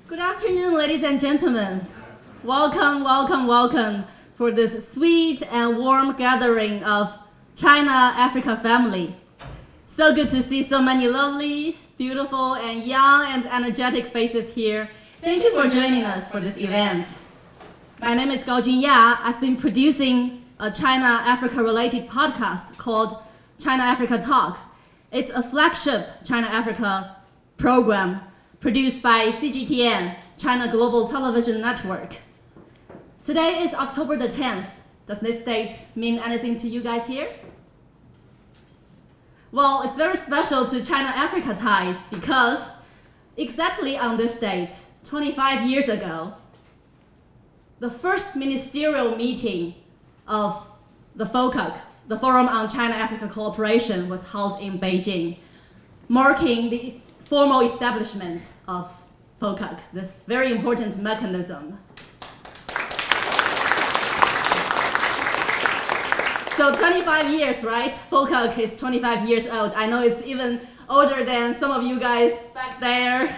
Good afternoon, ladies and gentlemen. Welcome, welcome, welcome for this sweet and warm gathering of China-Africa family. So good to see so many lovely, beautiful, and young and energetic faces here. Thank you for joining us for this event. My name is Gao Junya. I've been producing a China-Africa related podcast called China-Africa Talk. It's a flagship China-Africa program produced by CGTN, China Global Television Network. Today is October the 10th. Does this date mean anything to you guys here? Well, it's very special to China-Africa ties because exactly on this date, 25 years ago, the first ministerial meeting of the FOCAC, the Forum on China-Africa Cooperation, was held in Beijing, marking the formal establishment of FOCAC, this very important mechanism. So 25 years, right? FOCAC is 25 years old. I know it's even older than some of you guys back there.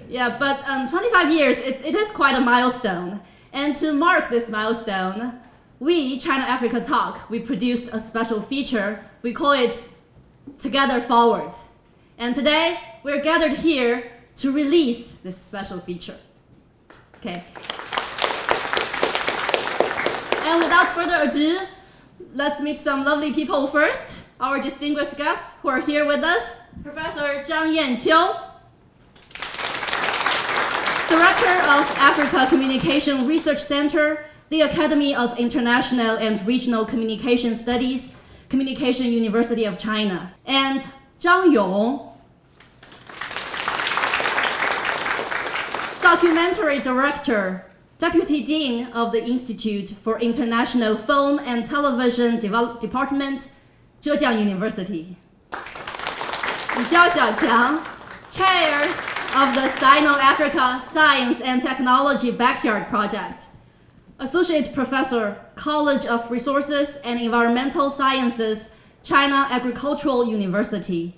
Yeah, but 25 years, it is quite a milestone. And to mark this milestone, we, China-Africa Talk, we produced a special feature. We call it Together Forward. And today, we're gathered here to release this special feature. Okay. And without further ado, let's meet some lovely people first. Our distinguished guests who are here with us. Professor Zhang Yanqiu, Director of Africa Communication Research Center, the Academy of International and Regional Communication Studies, Communication University of China. And Zhang Yong, Documentary Director, Deputy Dean of the Institute for International Film and Television Department, Zhejiang University. Jiao Xiaoqiang, Chair of the Sino-Africa Science and Technology Backyard Project, Associate Professor, College of Resources and Environmental Sciences, China Agricultural University.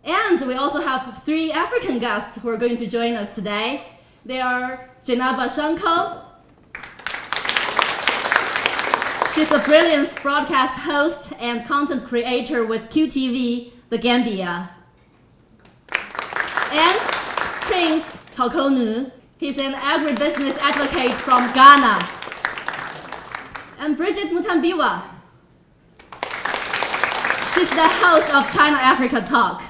And we also have 3 African guests who are going to join us today. They are Jenaba Shanko. She's a brilliant broadcast host and content creator with QTV, The Gambia. And Prince Taokonu. He's an agribusiness advocate from Ghana. And Bridget Mutambiwa. She's the host of China-Africa Talk.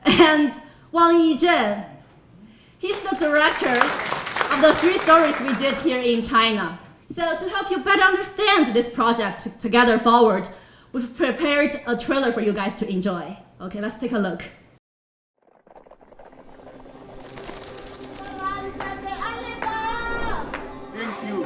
And Wang Yizhen. He's the director of the 3 stories we did here in China. So to help you better understand this project, Together Forward, we've prepared a trailer for you guys to enjoy. Okay, let's take a look. Thank you.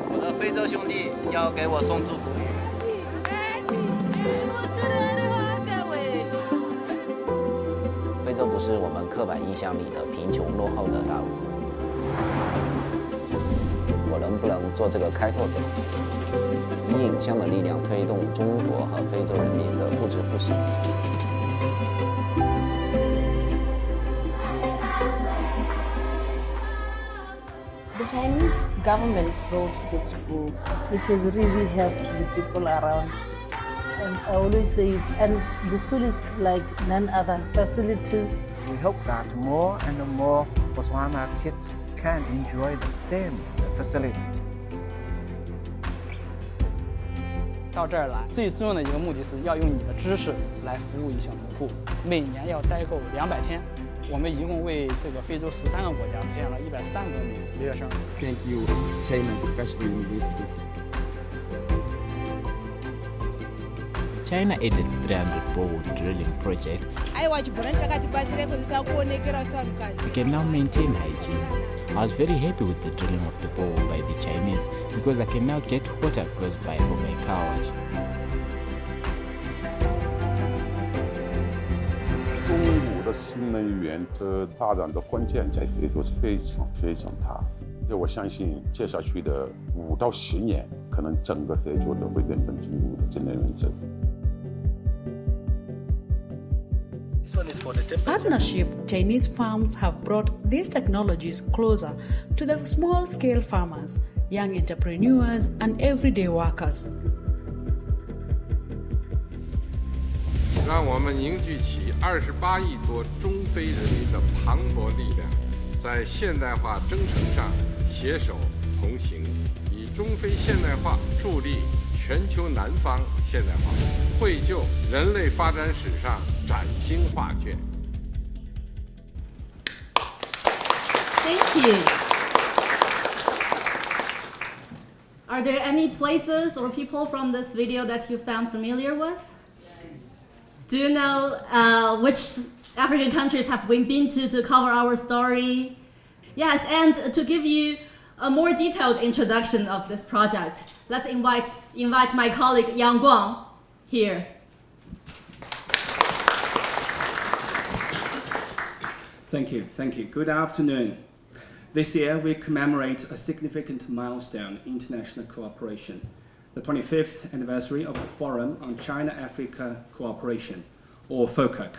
我的非洲兄弟要给我送祝福语。非洲不是我们刻板印象里的贫穷落后的大陆。我能不能做这个开拓者，以影像的力量推动中国和非洲人民的不止不舍？ The Chinese government brought this book. It has really helped the people around. And I always say it. And the school is like none other. Facilities. We hope that more and more Botswana kids can enjoy the same facilities. 到这儿来，最重要的一个目的是要用你的知识来服务一小农户，每年要待够200天。 我们一共为这个非洲13个国家培养了130个留学生。Thank you, China Professional University. China aided 300 borehole drilling project. We can now maintain hygiene. I was very happy with the drilling of the borehole by the Chinese because I can now get water close by for my car wash. 中国的新能源的发展的关键在非洲是非常大。我相信接下去的5到10年，可能整个非洲都会变成中国的真人认证。Partnership, Chinese farms have brought these technologies closer to the small-scale farmers, young entrepreneurs, and everyday workers. 让我们凝聚起28亿多中非人民的磅礴力量，在现代化征程上携手同行，以中非现代化助力全球南方现代化，绘就人类发展史上崭新画卷。Thank you. Are there any places or people from this video that you found familiar with? Yes. Do you know which African countries have we been to cover our story? Yes, and to give you a more detailed introduction of this project, let's invite my colleague Yang Guang here. Thank you. Good afternoon. This year we commemorate a significant milestone in international cooperation, the 25th anniversary of the Forum on China-Africa Cooperation, or FOCAC.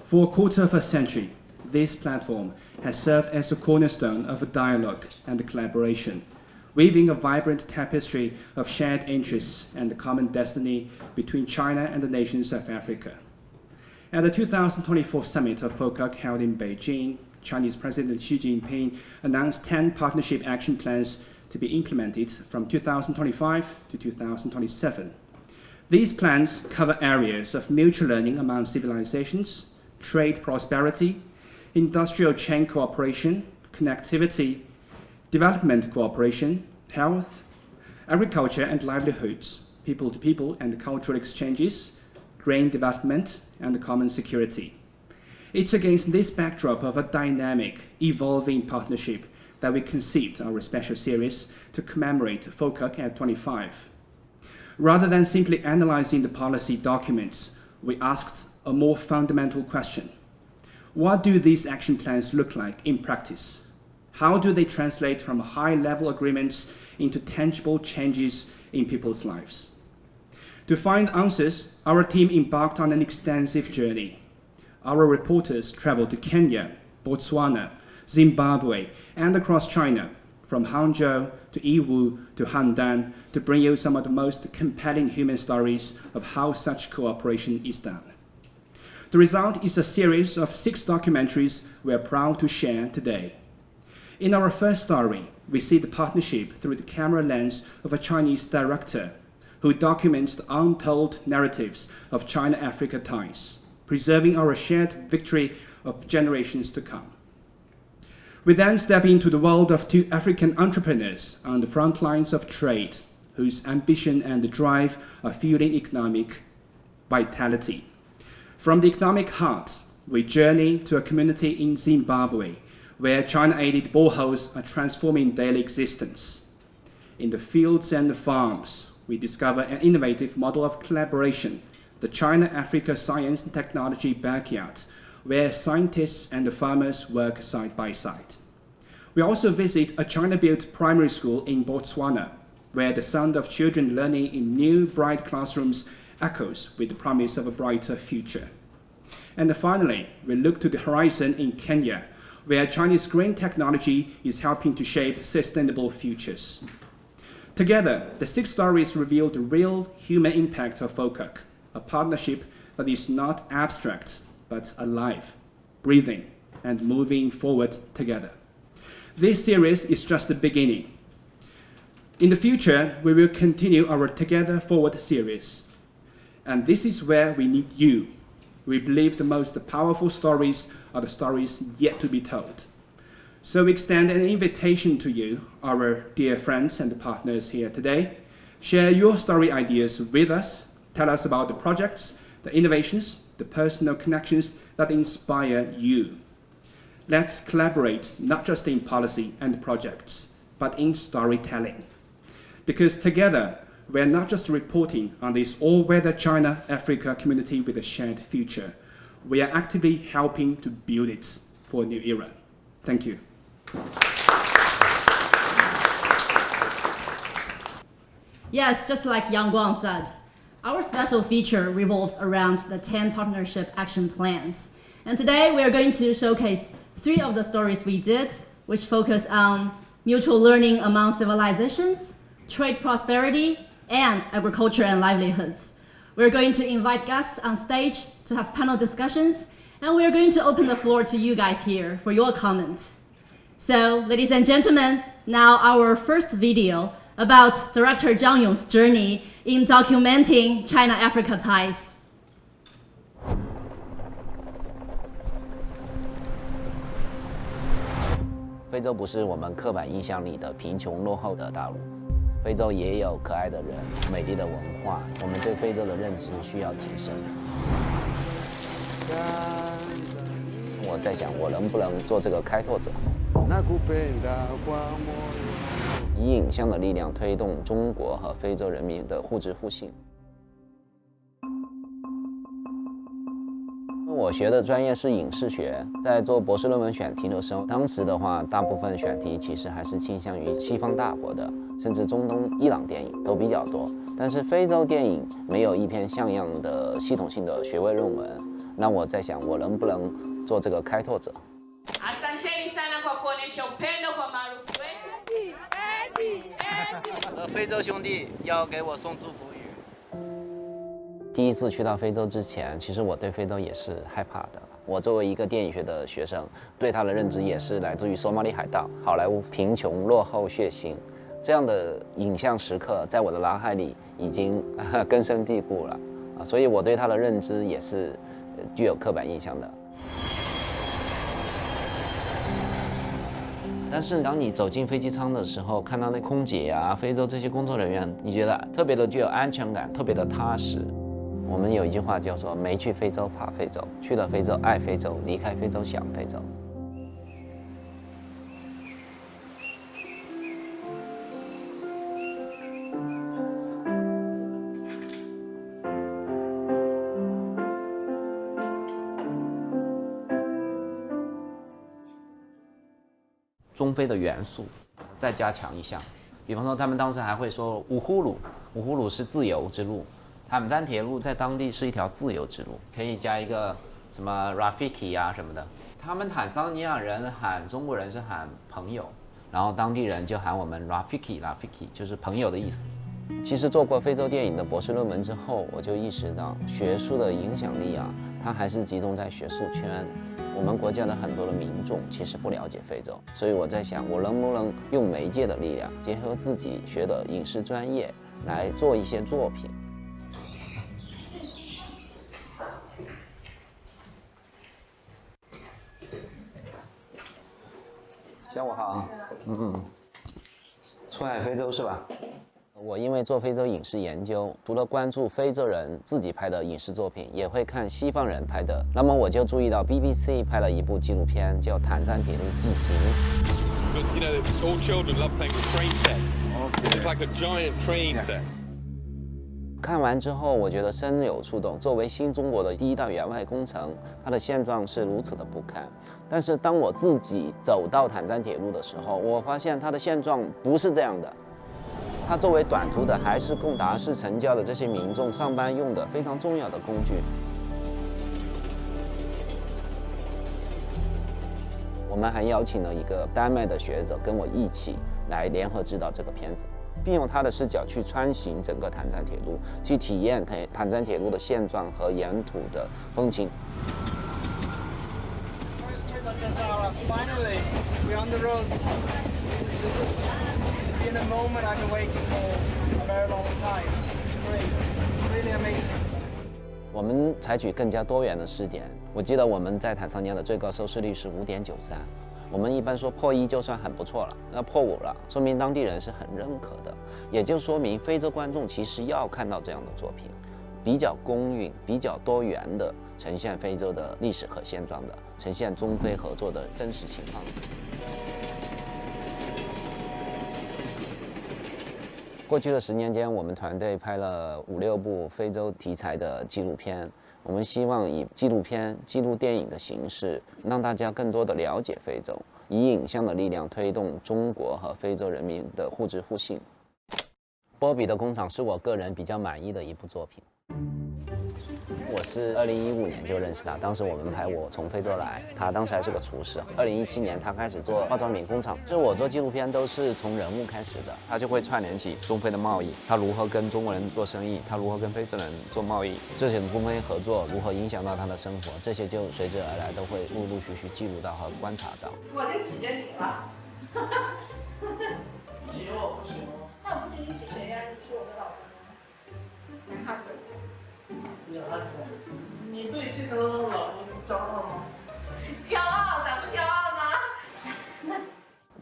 For a quarter of a century, this platform has served as a cornerstone of a dialogue and collaboration, weaving a vibrant tapestry of shared interests and a common destiny between China and the nations of Africa. At the 2024 summit of FOCAC held in Beijing, Chinese President Xi Jinping announced 10 partnership action plans to be implemented from 2025 to 2027. These plans cover areas of mutual learning among civilizations, trade prosperity, industrial chain cooperation, connectivity, development cooperation, health, agriculture and livelihoods, people-to-people and cultural exchanges, grain development, and common security. It's against this backdrop of a dynamic, evolving partnership that we conceived our special series to commemorate FOCAC at 25. Rather than simply analyzing the policy documents, we asked a more fundamental question. What do these action plans look like in practice? How do they translate from high-level agreements into tangible changes in people's lives? To find answers, our team embarked on an extensive journey. Our reporters traveled to Kenya, Botswana, Zimbabwe, and across China, from Hangzhou to Yiwu to Handan, to bring you some of the most compelling human stories of how such cooperation is done. The result is a series of 6 documentaries we are proud to share today. In our first story, we see the partnership through the camera lens of a Chinese director who documents the untold narratives of China-Africa ties, preserving our shared victory of generations to come. We then step into the world of 2 African entrepreneurs on the front lines of trade, whose ambition and drive are fueling economic vitality. From the economic heart, we journey to a community in Zimbabwe, where China-aided boreholes are transforming daily existence. In the fields and the farms, we discover an innovative model of collaboration, the China-Africa Science and Technology Backyard, where scientists and the farmers work side by side. We also visit a China-built primary school in Botswana, where the sound of children learning in new, bright classrooms echoes with the promise of a brighter future. And finally, we look to the horizon in Kenya, where Chinese green technology is helping to shape sustainable futures. Together, the 6 stories reveal the real human impact of FOCAC, a partnership that is not abstract, but alive, breathing, and moving forward together. This series is just the beginning. In the future, we will continue our Together Forward series. And this is where we need you. We believe the most powerful stories are the stories yet to be told. So we extend an invitation to you, our dear friends and partners here today. Share your story ideas with us. Tell us about the projects, the innovations, the personal connections that inspire you. Let's collaborate not just in policy and projects, but in storytelling. Because together, we're not just reporting on this all-weather China-Africa community with a shared future. We are actively helping to build it for a new era. Thank you. Yes, just like Yang Guang said, our special feature revolves around the 10 partnership action plans. And today we are going to showcase 3 of the stories we did, which focus on mutual learning among civilizations, trade prosperity, and agriculture and livelihoods. We're going to invite guests on stage to have panel discussions, and we're going to open the floor to you guys here for your comment. So, ladies and gentlemen, now our first video about Director Zhang Yong's journey in documenting China-Africa ties. 非洲不是我们刻板印象里的贫穷落后的大陆，非洲也有可爱的人、美丽的文化，我们对非洲的认知需要提升。我在想，我能不能做这个开拓者，以影像的力量推动中国和非洲人民的互知互信。我学的专业是影视学，在做博士论文选题的时候，当时的话，大部分选题其实还是倾向于西方大国的，甚至中东、伊朗电影都比较多。但是非洲电影没有一篇像样的系统性的学位论文，那我在想，我能不能做这个开拓者？Asanteni sana kwa kuonesha upendo kwa maarufu wetu。非洲兄弟要给我送祝福语。第一次去到非洲之前，其实我对非洲也是害怕的。我作为一个电影学的学生，对它的认知也是来自于索马里海盗、好莱坞贫穷、落后、血腥这样的影像时刻，在我的脑海里已经根深蒂固了啊，所以我对它的认知也是具有刻板印象的。但是当你走进飞机舱的时候，看到那空姐啊、非洲这些工作人员，你觉得特别的具有安全感，特别的踏实。我们有一句话叫做“没去非洲怕非洲，去了非洲爱非洲，离开非洲想非洲”。中非的元素再加强一项，比方说他们当时还会说五呼噜，五呼噜是自由之路。坦赞铁路在当地是一条自由之路，可以加一个什么 Rafiki 啊什么的。他们坦桑尼亚人喊中国人是喊朋友，然后当地人就喊我们 Rafiki， 就是朋友的意思。其实做过非洲电影的博士论文之后，我就意识到学术的影响力啊，它还是集中在学术圈。我们国家的很多的民众其实不了解非洲，所以我在想，我能不能用媒介的力量，结合自己学的影视专业来做一些作品。下午好，出海非洲是吧？我因为做非洲影视研究，除了关注非洲人自己拍的影视作品，也会看西方人拍的。那么我就注意到 BBC 拍了一部纪录片，叫《坦赞铁路纪行》。Because you know, all children love playing with train sets. It's like a giant train set. 看完之后，我觉得深有触动。作为新中国的第一大援外工程，它的现状是如此的不堪。但是当我自己走到坦赞铁路的时候，我发现它的现状不是这样的。它作为短途的，还是供达市城郊的这些民众上班用的非常重要的工具。我们还邀请了一个丹麦的学者跟我一起来联合指导这个片子。并用他的视角去穿行整个坦赞铁路，去体验坦赞铁路的现状和沿途的风情。Finally, we're on the roads. This has been a moment I've been waiting for a very long time. It's great. It's really amazing. 我们采取更加多元的试点。我记得我们在坦桑尼亚的最高收视率是5.93。我们一般说破1就算很不错了，那破5了，说明当地人是很认可的，也就说明非洲观众其实要看到这样的作品，比较公允、比较多元的呈现非洲的历史和现状的，呈现中非合作的真实情况。过去的10年间，我们团队拍了5、6部非洲题材的纪录片。我们希望以纪录片、纪录电影的形式，让大家更多的了解非洲，以影像的力量推动中国和非洲人民的互知互信。波比的工厂是我个人比较满意的一部作品。我是2015年就认识他，当时我们拍《我从非洲来》，他当时还是个厨师。2017年他开始做化妆品工厂。是我做纪录片都是从人物开始的，他就会串联起中非的贸易，他如何跟中国人做生意，他如何跟非洲人做贸易，这些中非合作如何影响到他的生活，这些就随之而来都会陆陆续续记录到和观察到。我就指着你了，指我不行哦，那不指你指谁呀？你指我的老公，男哈子。你对这个老公骄傲吗？骄傲，咋不骄傲呢？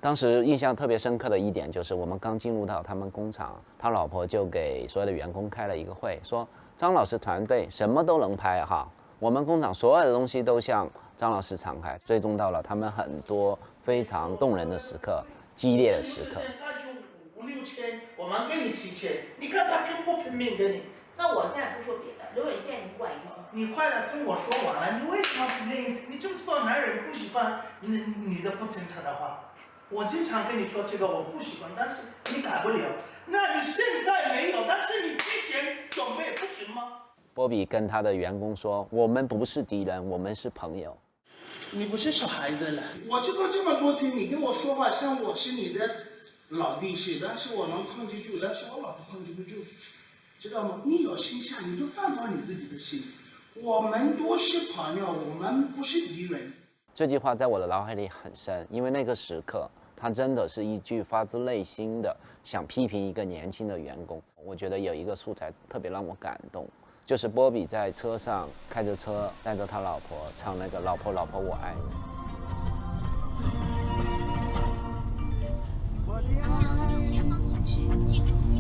当时印象特别深刻的一点就是我们刚进入到他们工厂，他老婆就给所有的员工开了一个会，说张老师团队什么都能拍哈，我们工厂所有的东西都向张老师敞开，追踪到了他们很多非常动人的时刻、激烈的时刻。他就5、6千，我们给你7000，你看他拼不拼命给你？那我现在不说别的，刘伟现在你管1个星期。你快点听我说完了，你为什么不愿意？你就知道男人不喜欢女的不听他的话。我经常跟你说这个我不喜欢，但是你改不了。那你现在没有，但是你之前准备不行吗？波比跟他的员工说：“我们不是敌人，我们是朋友。”你不是小孩子了，我这个这么多天，你跟我说话像我是你的老弟似的，但是我能控制住，但是我老婆控制不住。知道吗？你有心下，你就放到你自己的心。我们都是朋友，我们不是敌人。这句话在我的脑海里很深，因为那个时刻，他真的是一句发自内心的想批评一个年轻的员工。我觉得有一个素材特别让我感动，就是波比在车上开着车，带着他老婆唱那个“老婆老婆我爱你”。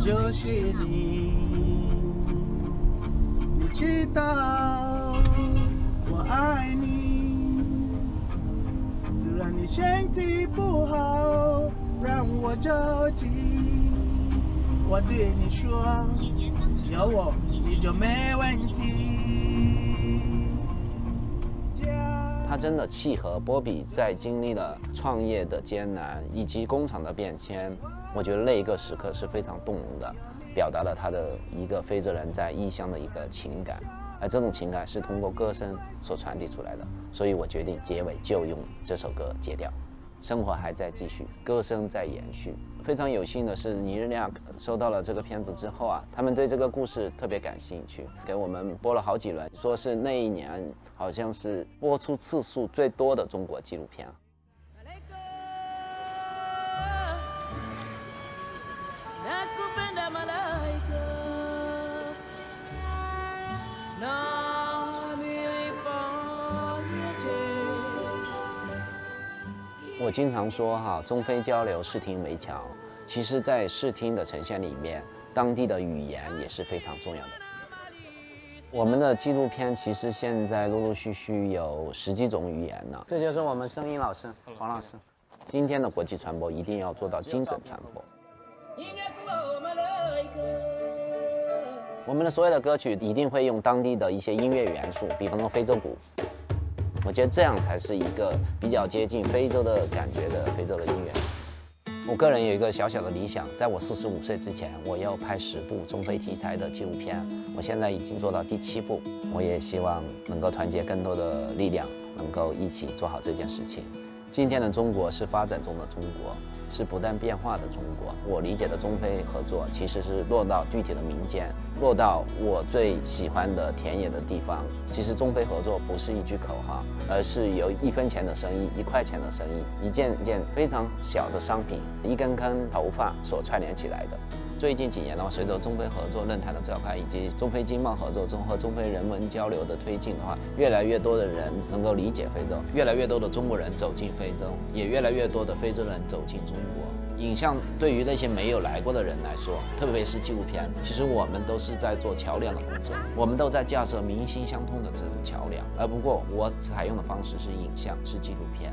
就是你，你知道我爱你，只让你身体不好，让我着急。我对你说，有我你就没问题。他真的契合波比在经历了创业的艰难以及工厂的变迁，我觉得那一个时刻是非常动容的，表达了他的一个非洲人在异乡的一个情感，而这种情感是通过歌声所传递出来的，所以我决定结尾就用这首歌结掉。生活还在继续，歌声在延续。非常有幸的是，尼日利亚收到了这个片子之后啊，他们对这个故事特别感兴趣，给我们播了好几轮，说是那一年好像是播出次数最多的中国纪录片。我经常说哈，中非交流，视听为桥。其实，在视听的呈现里面，当地的语言也是非常重要的。我们的纪录片其实现在陆陆续续有10几种语言了。这就是我们声音老师黄老师。今天的国际传播一定要做到精准传播。我们的所有的歌曲一定会用当地的一些音乐元素，比方说非洲鼓。我觉得这样才是一个比较接近非洲的感觉的非洲的音乐。我个人有一个小小的理想，在我45岁之前，我要拍10部中非题材的纪录片。我现在已经做到第7部，我也希望能够团结更多的力量，能够一起做好这件事情。今天的中国是发展中的中国，是不断变化的中国。我理解的中非合作，其实是落到具体的民间，落到我最喜欢的田野的地方。其实中非合作不是一句口号，而是由1分钱的生意、1块钱的生意、一件件非常小的商品、一根根头发所串联起来的。最近几年呢，随着中非合作论坛的召开，以及中非经贸合作中和中非人文交流的推进的话，越来越多的人能够理解非洲，越来越多的中国人走进非洲，也越来越多的非洲人走进中国。影像对于那些没有来过的人来说，特别是纪录片，其实我们都是在做桥梁的工作，我们都在架设民心相通的这种桥梁。而不过我采用的方式是影像，是纪录片。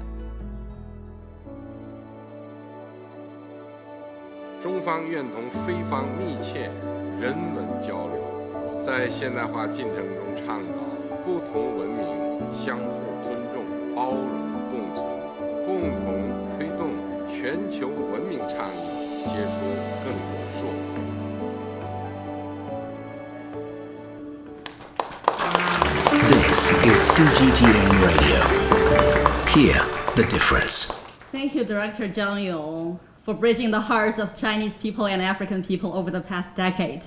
中方愿同非方密切人文交流，在现代化进程中倡导不同文明相互尊重、包容共存，共同推动全球文明倡议结出更多硕果。This is CGTN Radio. Hear the difference. Thank you, Director Zhang Yong, for bridging the hearts of Chinese people and African people over the past decade.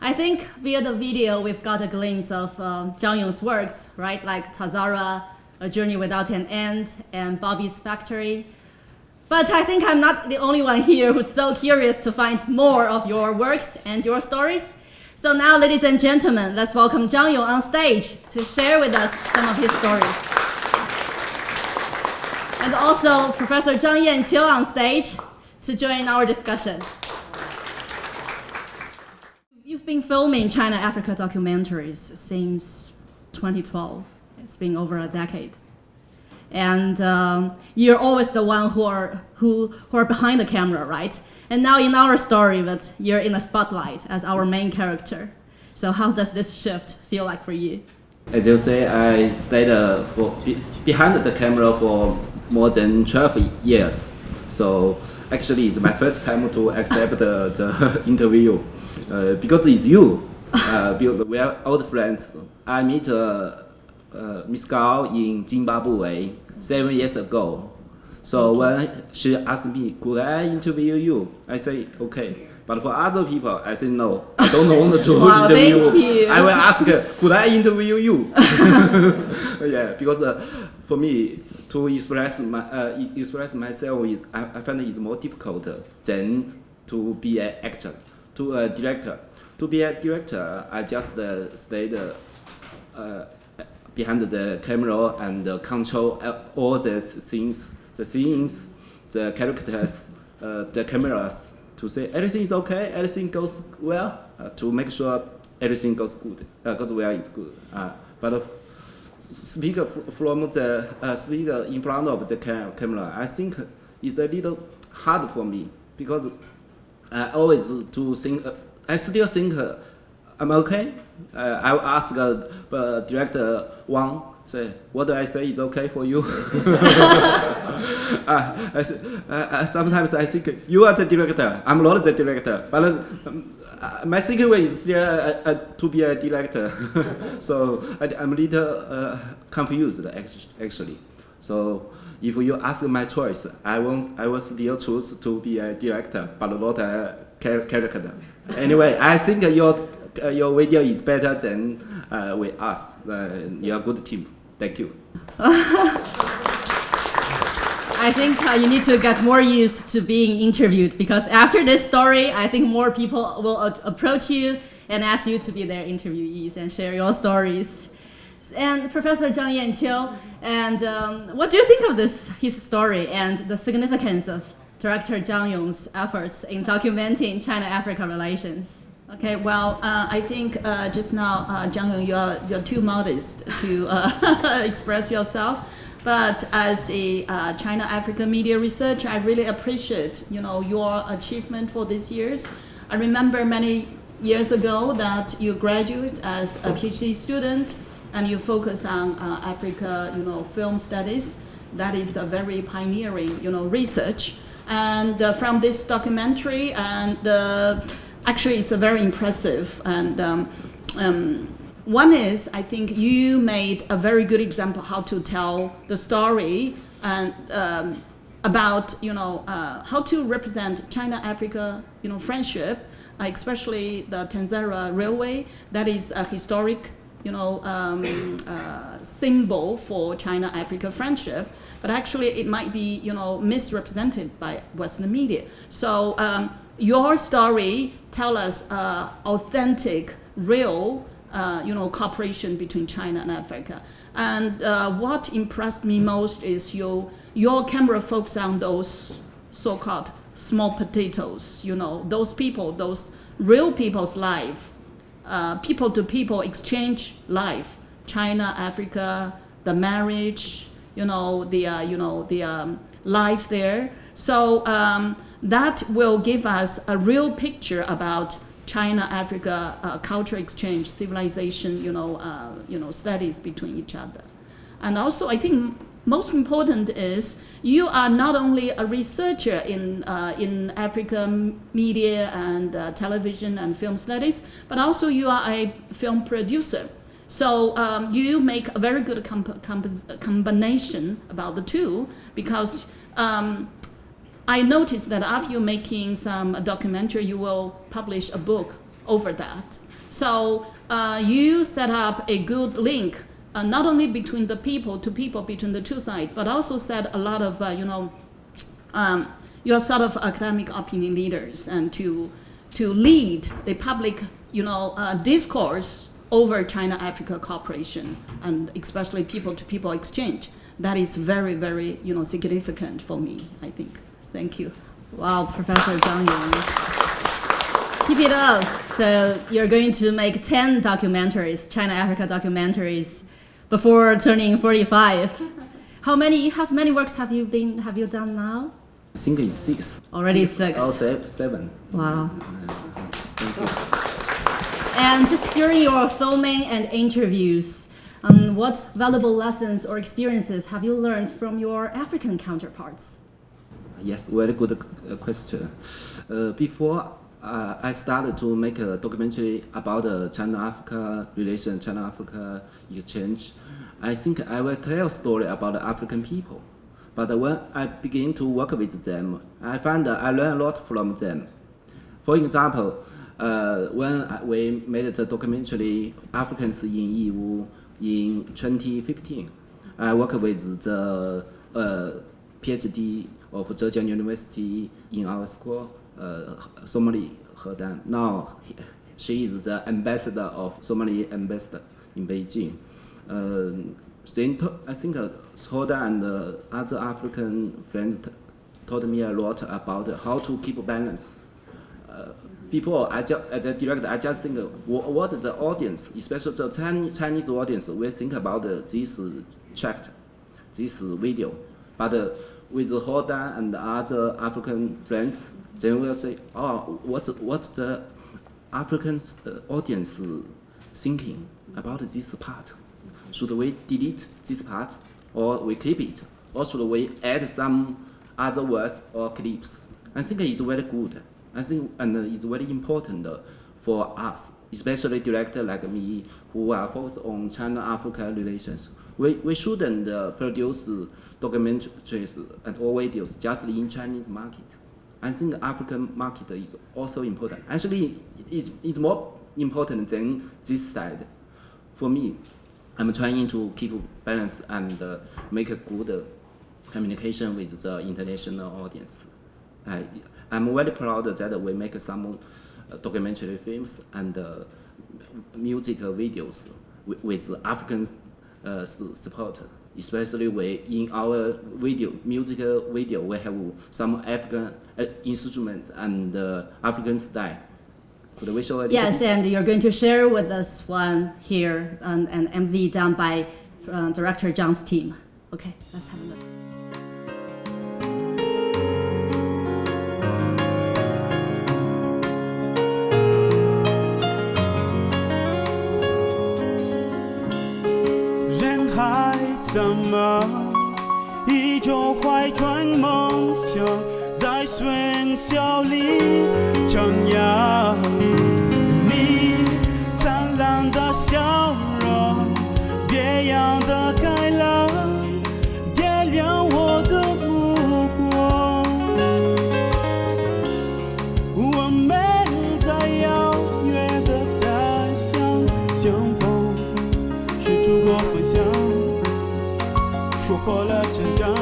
I think via the video we've got a glimpse of Zhang Yong's works, right? Like Tazara, A Journey Without an End, and Bobby's Factory. But I think I'm not the only one here who's so curious to find more of your works and your stories. So now, ladies and gentlemen, let's welcome Zhang Yong on stage to share with us some of his stories. And also Professor Zhang Yanqiu on stage to join our discussion. You've been filming China-Africa documentaries since 2012. It's been over a decade. And you're always the one who are behind the camera, right? And now in our story, that you're in the spotlight as our main character. So how does this shift feel like for you? As you say, I stayed behind the camera for more than 12 years. So actually, it's my first time to accept the interview. Because it's you, we are old friends. I met Miss Gao in Zimbabwe 7 years ago. So when she asked me, could I interview you? I say, okay. But for other people, I say no. I don't want to wow, interview. Thank you. I will ask, could I interview you? Yeah, because for me to express myself, I find it more difficult than to be an actor, to a director. To be a director, I just stayed behind the camera and control all the scenes, the characters, the cameras, to say everything is okay, everything goes well, to make sure everything goes good, goes well, it's good. But speak from the speak in front of the camera, I think it's a little hard for me because I always to think. I still think I'm okay. I will ask director Wang, say, what do I say is okay for you? Sometimes I think you are the director, I'm not the director. But my thinking way is still to be a director. So I'm a little confused actually. So if you ask my choice, I will still choose to be a director, but not a character. Anyway, I think your video is better than with us. You're a good team. Thank you. I think you need to get more used to being interviewed, because after this story, I think more people will approach you and ask you to be their interviewees and share your stories. And Professor Zhang Yanqiu, and what do you think of his story and the significance of Director Zhang Yong's efforts in documenting China-Africa relations? Okay, well, I think just now, Zhang Yong, you're too modest to express yourself. But as a China-Africa media researcher, I really appreciate, your achievement for these years. I remember many years ago that you graduate as a PhD student and you focus on Africa, film studies. That is a very pioneering, research. And from this documentary, and actually it's a very impressive. And one is, I think you made a very good example how to tell the story and about, how to represent China-Africa, friendship, especially the Tazara Railway. That is a historic, symbol for China-Africa friendship, but actually it might be, misrepresented by Western media. So your story tell us authentic, real, cooperation between China and Africa. And what impressed me most is your camera focus on those so-called small potatoes, those people, those real people's life, people-to-people exchange life, China, Africa, the marriage, the life there. So that will give us a real picture about China-Africa culture exchange, civilization, studies between each other. And also, I think most important is you are not only a researcher in Africa media and television and film studies, but also you are a film producer. So you make a very good combination about the two, because I noticed that after you're making some documentary, you will publish a book over that. So you set up a good link, not only between the people to people, between the two sides, but also set a lot of, you're sort of academic opinion leaders, and to lead the public, discourse over China-Africa cooperation, and especially people-to-people exchange. That is very, very, significant for me, I think. Thank you. Wow, Professor Zhang Yong. Keep it up. So you're going to make 10 documentaries, China-Africa documentaries, before turning 45. How many works have you done now? I think it's 6. Already 6. Oh, 7. Wow. Thank you. And just during your filming and interviews, what valuable lessons or experiences have you learned from your African counterparts? Yes, very good question. Before I started to make a documentary about the China-Africa relation, China-Africa exchange, I think I will tell a story about the African people. But when I begin to work with them, I find that I learn a lot from them. For example, when we made the documentary Africans in EU in 2015, I worked with the PhD of Zhejiang University in our school, Somali Hedan. Now she is the ambassador of Somali ambassador in Beijing. I think Hoda and other African friends taught me a lot about how to keep balance. Before, as a director, I just think what the audience, especially the Chinese audience, will think about this tract, this video. But with Hoda and other African friends, they will say, oh, what's the African audience thinking about this part? Should we delete this part, or we keep it? Or should we add some other words or clips? I think it's very good. I think, and it's very important for us, especially directors like me, who are focused on China-Africa relations. We shouldn't produce documentaries and or videos just in Chinese market. I think African market is also important. Actually, it's more important than this side. For me, I'm trying to keep balance and make a good communication with the international audience. I'm very proud that we make some documentary films and music videos with African support. Especially in our music video, we have some African instruments and African style. Could we show a little Yes, bit? and you're going to share with us one here, an MV done by director Zhang's team. Okay, let's have a look.怎么依旧怀揣梦想，在喧嚣里张扬？你灿烂的笑容，别样的开朗，点亮我的目光。我们在遥远的大乡相逢，是出国分享。收获了成长，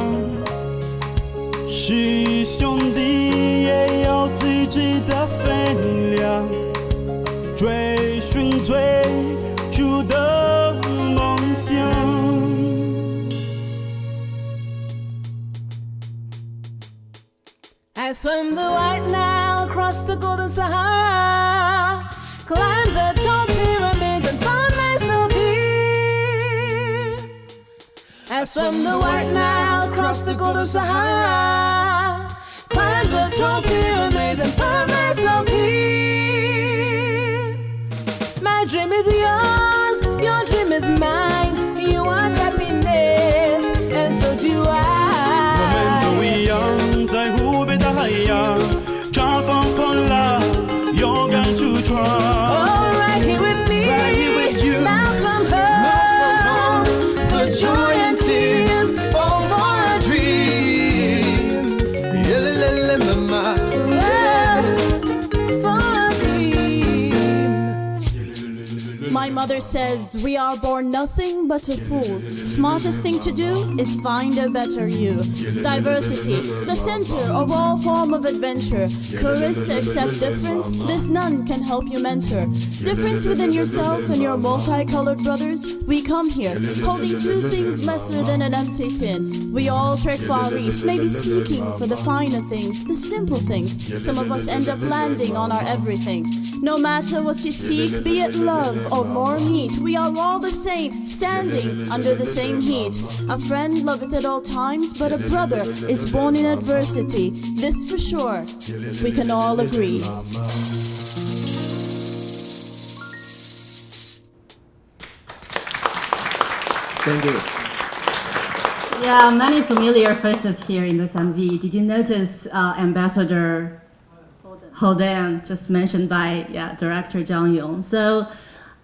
是兄弟也有自己的分量，追寻最初的梦想。I swam the White Nile, crossed the Golden Sahara, climbed the tall pyramids and found myself here. I swam the White Nile, crossed the Golden Sahara, climbed the tall pyramids and found myself here. My dream is yours, your dream is mine. You want happiness, and so do I. 我们都一样，在湖北大海洋，绽放狂浪，勇敢出闯。Oh, right here with me, right here with you. Now from her. mother says we are born nothing but a fool. Smartest thing to do is find a better you. Diversity, the center of all form of adventure. Courage to accept difference, this none can help you mentor. Difference within yourself and your multicolored brothers. We come here, holding two things lesser than an empty tin. We all trek far east, maybe seeking for the finer things, the simple things. Some of us end up landing on our everything. No matter what you seek, be it love or more meat, we are all the same, standing under the same heat. A friend loveth at all times, but a brother is born in adversity. This for sure, we can all agree. Thank you. Yeah, many familiar faces here in this MV. Did you notice Ambassador Holden, just mentioned by director Zhang Yong? So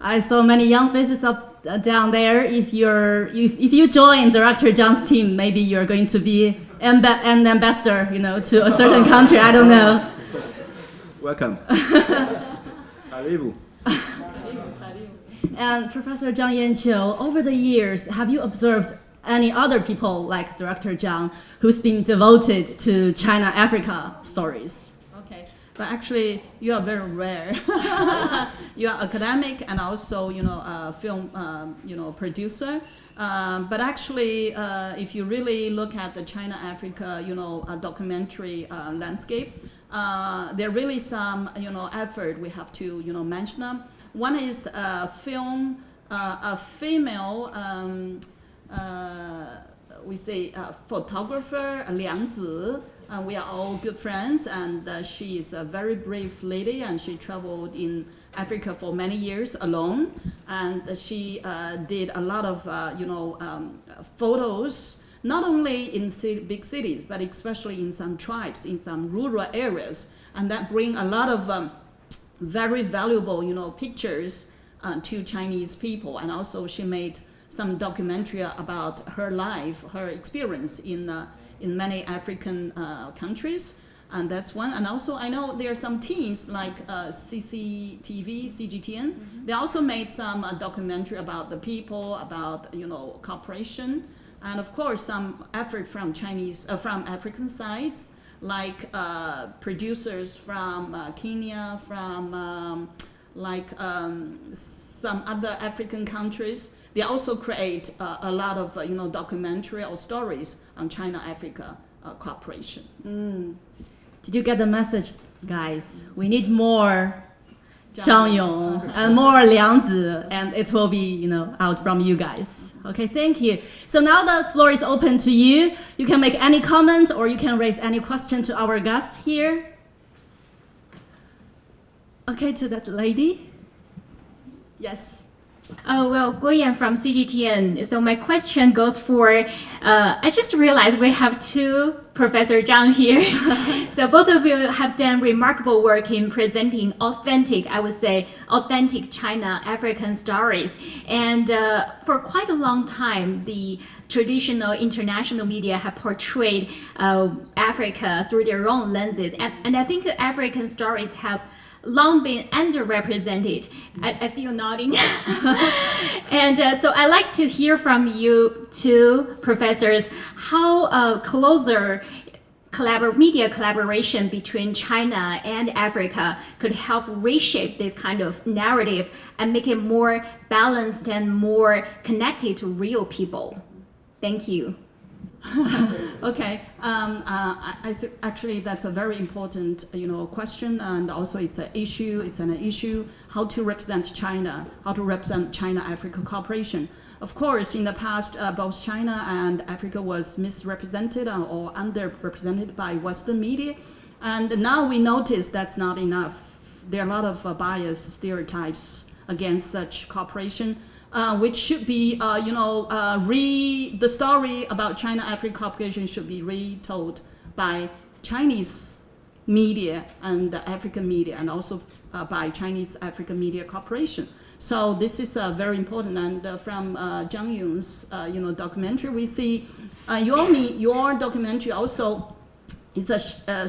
I saw many young faces up down there. If you join director Zhang's team, maybe you're going to be an ambassador, to a certain country. I don't know. Welcome. Arrivo. And Professor Zhang Yanqiu, over the years, have you observed any other people like Director Zhang who's been devoted to China-Africa stories? Okay, but actually you are very rare. You are academic and also, a film, producer. But actually, if you really look at the China-Africa, documentary landscape, there are really some, effort we have to, mention them. One is a film, a female, we say photographer, Liang Zi. We are all good friends, and she is a very brave lady, and she traveled in Africa for many years alone, and she did a lot of, photos, not only in big cities, but especially in some tribes, in some rural areas, and that bring a lot of very valuable, pictures to Chinese people. And also she made some documentary about her life, her experience in many African countries. And that's one. And also I know there are some teams like CCTV, CGTN. They also made some documentary about the people, about, cooperation. And of course some effort from from African sides, like producers from Kenya, from some other African countries. They also create a lot of documentary or stories on China-Africa cooperation. Did you get the message, guys? We need more Zhang Yong and more Liang Zi, and it will be out from you guys. Okay, thank you. So now the floor is open to you. You can make any comment or you can raise any question to our guests here. Okay, to that lady. Yes. Well, Guo Yan from CGTN. So my question goes for, I just realized we have two Professor Zhang here. So both of you have done remarkable work in presenting authentic, I would say, authentic China-African stories. And for quite a long time, the traditional international media have portrayed Africa through their own lenses. And I think African stories have long been underrepresented. I see you nodding. And so I'd like to hear from you two professors how closer media collaboration between China and Africa could help reshape this kind of narrative and make it more balanced and more connected to real people. Thank you. Okay, actually that's a very important question, and also it's an issue how to represent China, how to represent China-Africa cooperation. Of course, in the past, both China and Africa was misrepresented or underrepresented by Western media, and now we notice that's not enough. There are a lot of bias stereotypes against such cooperation. Which should be, the story about China-Africa cooperation should be retold by Chinese media and the African media, and also by Chinese-African media cooperation. So this is very important. And from Zhang Yong's, documentary, we see your documentary also is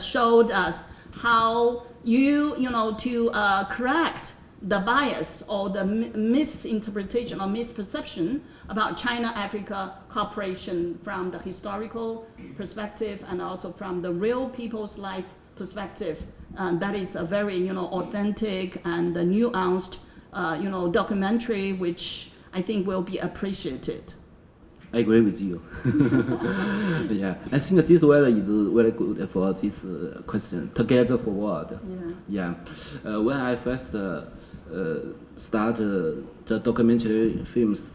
showed us how to correct the bias or the misinterpretation or misperception about China-Africa cooperation from the historical perspective and also from the real people's life perspective. That is a very, authentic and nuanced, documentary, which I think will be appreciated. I agree with you. Yeah, I think this weather is very good for this question. Together forward. Yeah. When I first started the documentary films,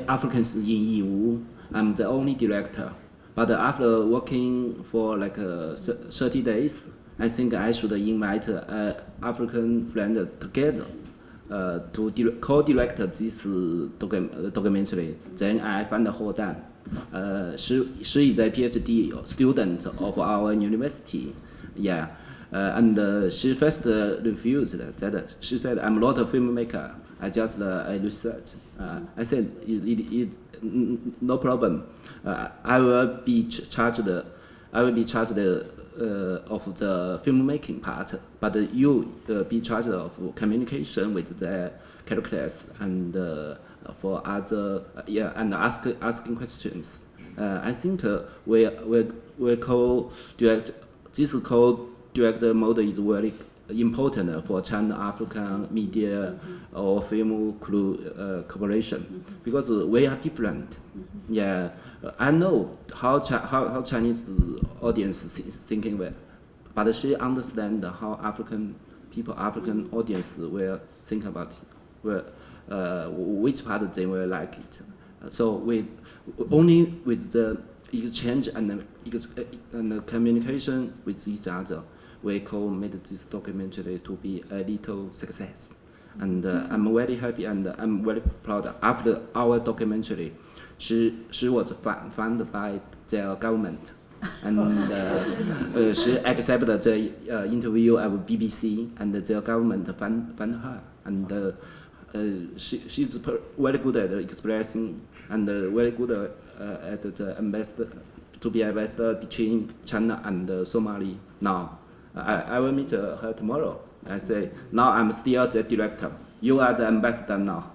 Africans in Yiwu, I'm the only director. But after working for like 30 days, I think I should invite African friend together. To co-direct this documentary. Then I found Ho Dan. She is a PhD student of our university. Yeah, and she first refused that. She said, "I'm not a filmmaker. I just I research." I said, "No problem. I will be charged. Of the filmmaking part, but you be charged of communication with the characters and for other and asking questions." I think we co-direct. This co-direct model is very important for China-African media or film cooperation because we are different. Yeah, I know how Chinese audience is thinking, but she understands how African audience will think about which part they will like it. So we only with the exchange and communication with each other, we made this documentary to be a little success. And I'm very happy and I'm very proud. After our documentary, she was funded by the government. And she accepted the interview of BBC, and the government fund her. And she's very good at expressing and very good at the ambassador, to be ambassador between China and Somalia now. I will meet her tomorrow. I say, now I'm still the director. You are the ambassador now.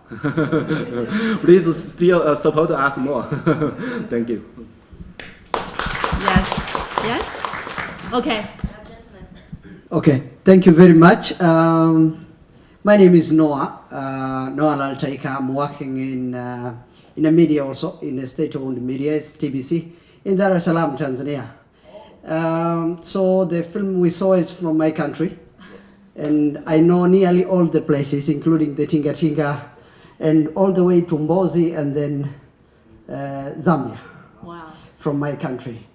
Please still support us more. Thank you. Yes. Okay. Okay, thank you very much. My name is Noah Laltaika. I'm working in the media also, in the state-owned media, it's TBC, in Dar es Salaam, Tanzania. So the film we saw is from my country. Yes. And I know nearly all the places, including the Tinga Tinga, and all the way to Mbozi, and then Zambia. Wow. From my country.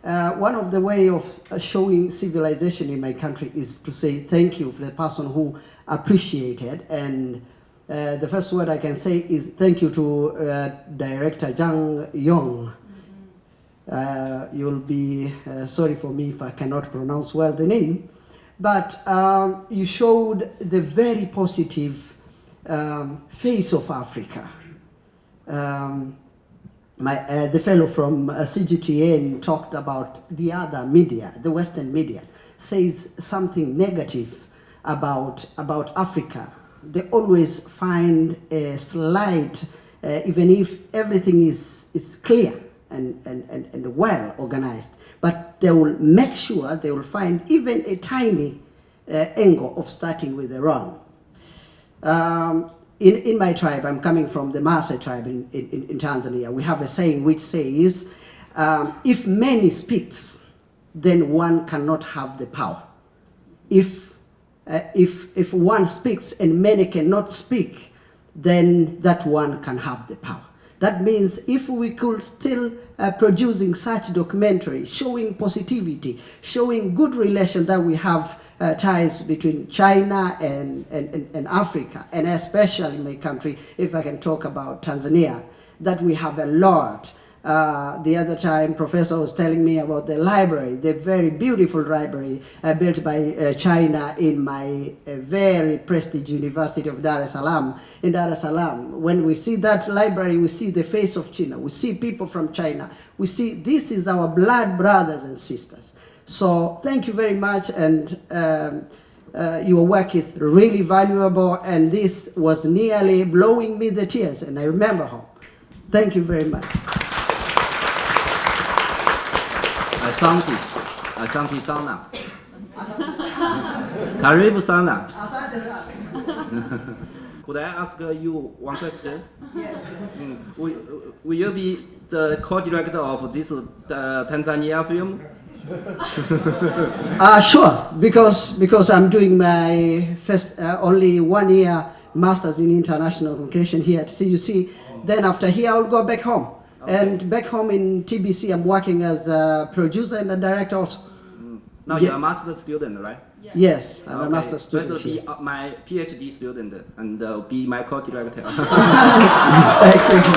One of the way of showing civilization in my country is to say thank you for the person who appreciated, and the first word I can say is thank you to Director Zhang Yong. You'll be sorry for me if I cannot pronounce well the name, but you showed the very positive face of Africa. The fellow from CGTN talked about the other media, the Western media, says something negative about Africa. They always find a slight, even if everything is clear and well organized, but they will make sure they will find even a tiny angle of starting with the wrong. In my tribe, I'm coming from the Maasai tribe in Tanzania, we have a saying which says, if many speaks, then one cannot have the power. If one speaks and many cannot speak, then that one can have the power. That means if we could still producing such documentary, showing positivity, showing good relation that we have ties between China and Africa, and especially in my country, if I can talk about Tanzania, that we have a lot. The other time, Professor was telling me about the library, the very beautiful library built by China in my very prestigious University of Dar es Salaam. In Dar es Salaam, when we see that library, we see the face of China. We see people from China. We see this is our blood brothers and sisters. So thank you very much. And your work is really valuable, and this was nearly blowing me the tears, and I remember home. Thank you very much. Asante sana. Karibu sana. Could I ask you one question? Yes. Will you be the co-director of this Tanzania film? Sure, because I'm doing my first only 1 year Masters in International Communication here at CUC. Then after here, I'll go back home. Okay. And back home in TBC, I'm working as a producer and a director also. Now you're a master's student, right? Yes, I'm a master's student. So be my PhD student and be my co-director. Thank you.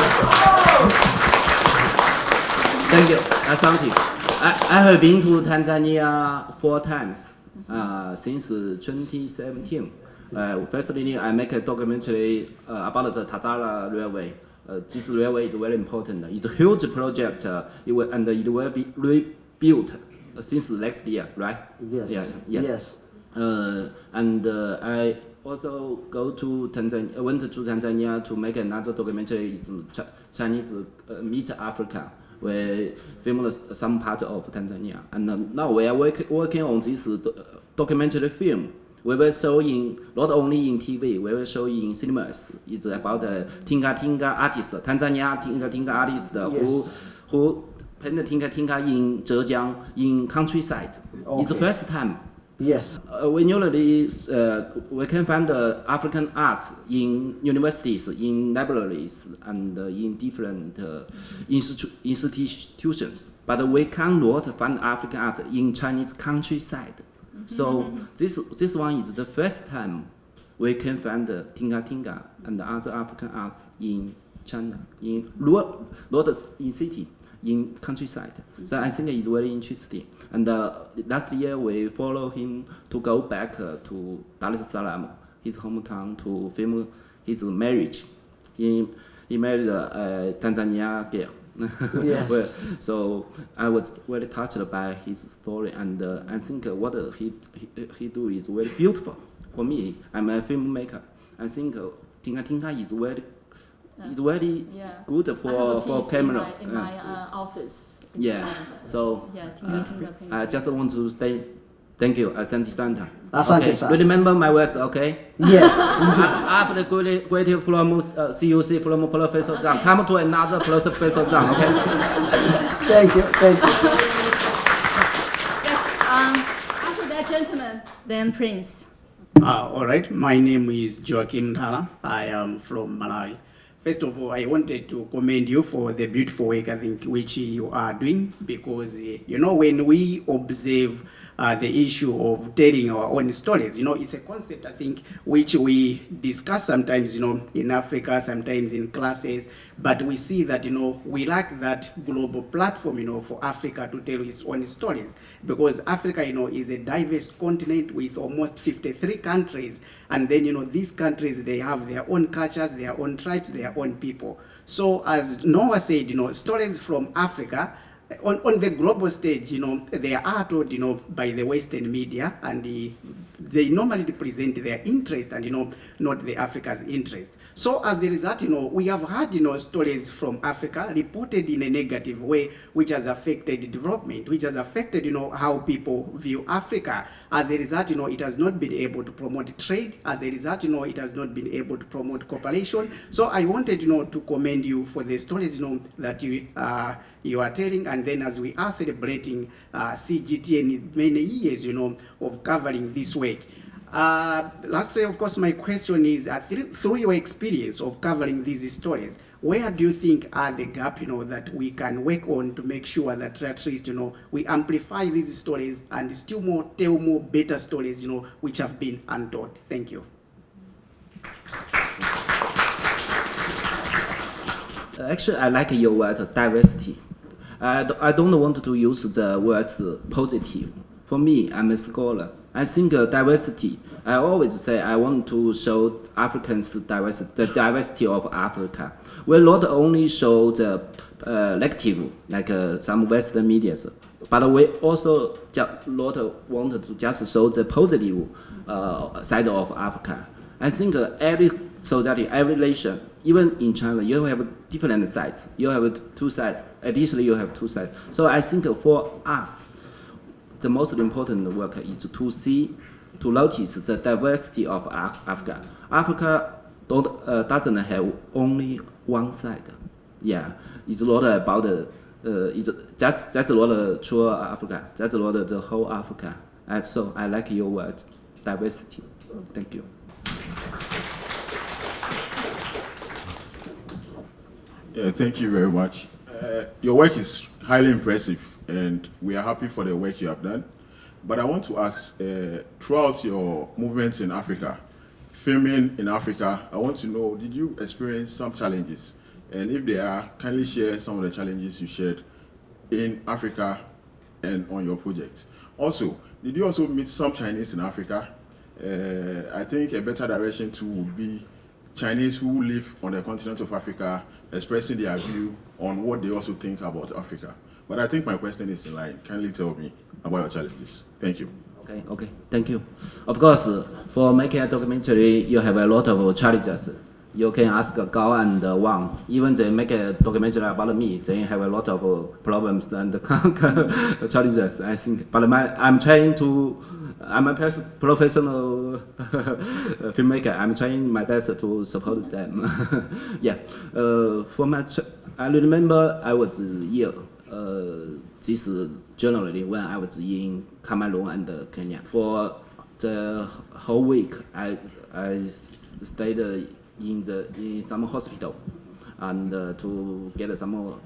Thank you, Asante. I have been to Tanzania 4 times since 2017. Firstly, I make a documentary about the Tazara Railway. This railway is very important. It's a huge project, it will be rebuilt since next year, right? Yes. Yes. And I also went to Tanzania to make another documentary, Chinese Meet Africa, where filmed some part of Tanzania. And now we are working on this documentary film. We will show not only in TV, we will show in cinemas. It's about the Tinga Tinga artist, Tanzania Tinga Tinga artist who painted Tinga Tinga in Zhejiang, in countryside. Okay. It's the first time. Yes. We usually we can find African art in universities, in libraries, and in different institutions. But we cannot find African art in Chinese countryside. So this one is the first time we can find Tinga Tinga and other African arts in China, not in city, in countryside. So I think it's very interesting. And last year we follow him to go back to Dar es Salaam, his hometown, to film his marriage. He married a Tanzania girl. Yes. So I was very touched by his story, and I think what he do is very beautiful. For me, I'm a filmmaker. I think Tinga Tinga is very good for camera. In my office. Yeah. So I just want to say thank you, Asante Santa. Asante Santa. You remember my words, okay? Yes. After graduated from CUC from Professor Zhang, come to another Professor Zhang, okay? Thank you. Yes. After that gentleman, then Prince. All right. My name is Joaquim Thala. I am from Malawi. First of all, I wanted to commend you for the beautiful work, I think, which you are doing, because, when we observe the issue of telling our own stories, it's a concept, I think, which we discuss sometimes, in Africa, sometimes in classes, but we see that, we lack that global platform, for Africa to tell its own stories, because Africa, is a diverse continent with almost 53 countries, and then, these countries, they have their own cultures, their own tribes, their own people. So as Noah said, stories from Africa on the global stage, they are told, by the Western media, and they normally represent their interest and, not the Africa's interest. So as a result, we have had, stories from Africa reported in a negative way, which has affected development, which has affected, how people view Africa. As a result, it has not been able to promote trade. As a result, it has not been able to promote cooperation. So I wanted, to commend you for the stories, that you are telling, and then as we are celebrating CGTN many years, of covering this work. Lastly, of course, my question is, through your experience of covering these stories, where do you think are the gap, that we can work on to make sure that at least, we amplify these stories and still tell more better stories, which have been untold? Thank you. Actually, I like your word, diversity. I don't want to use the words positive. For me, I'm a scholar. I think diversity, I always say I want to show Africans the diversity of Africa. we not only show the negative, like some Western media, but we also not want to just show the positive side of Africa. I think every society, every nation, even in China, you have different sides. You have two sides. Additionally, you have two sides. So I think for us, the most important work is to notice the diversity of Africa. Africa doesn't have only one side. Yeah, it's not about that's not true Africa. That's not the whole Africa. And so I like your word, diversity. Thank you. Yeah, thank you very much. Your work is highly impressive, and we are happy for the work you have done. But I want to ask, throughout your movements in Africa, filming in Africa, I want to know, did you experience some challenges? And if there are, kindly share some of the challenges you shared in Africa and on your projects. Also, did you also meet some Chinese in Africa? I think a better direction too would be Chinese who live on the continent of Africa expressing their view on what they also think about Africa. But I think my question is in line. Kindly tell me about your challenges. Thank you. Okay, thank you. Of course, for making a documentary, you have a lot of challenges. You can ask Gao and Wang. Even they make a documentary about me, they have a lot of problems and challenges, I think. But I'm a professional filmmaker. I'm trying my best to support them. Yeah. I remember I was here. This January when I was in Cameroon and Kenya. For the whole week, I stayed in some hospital and to get some more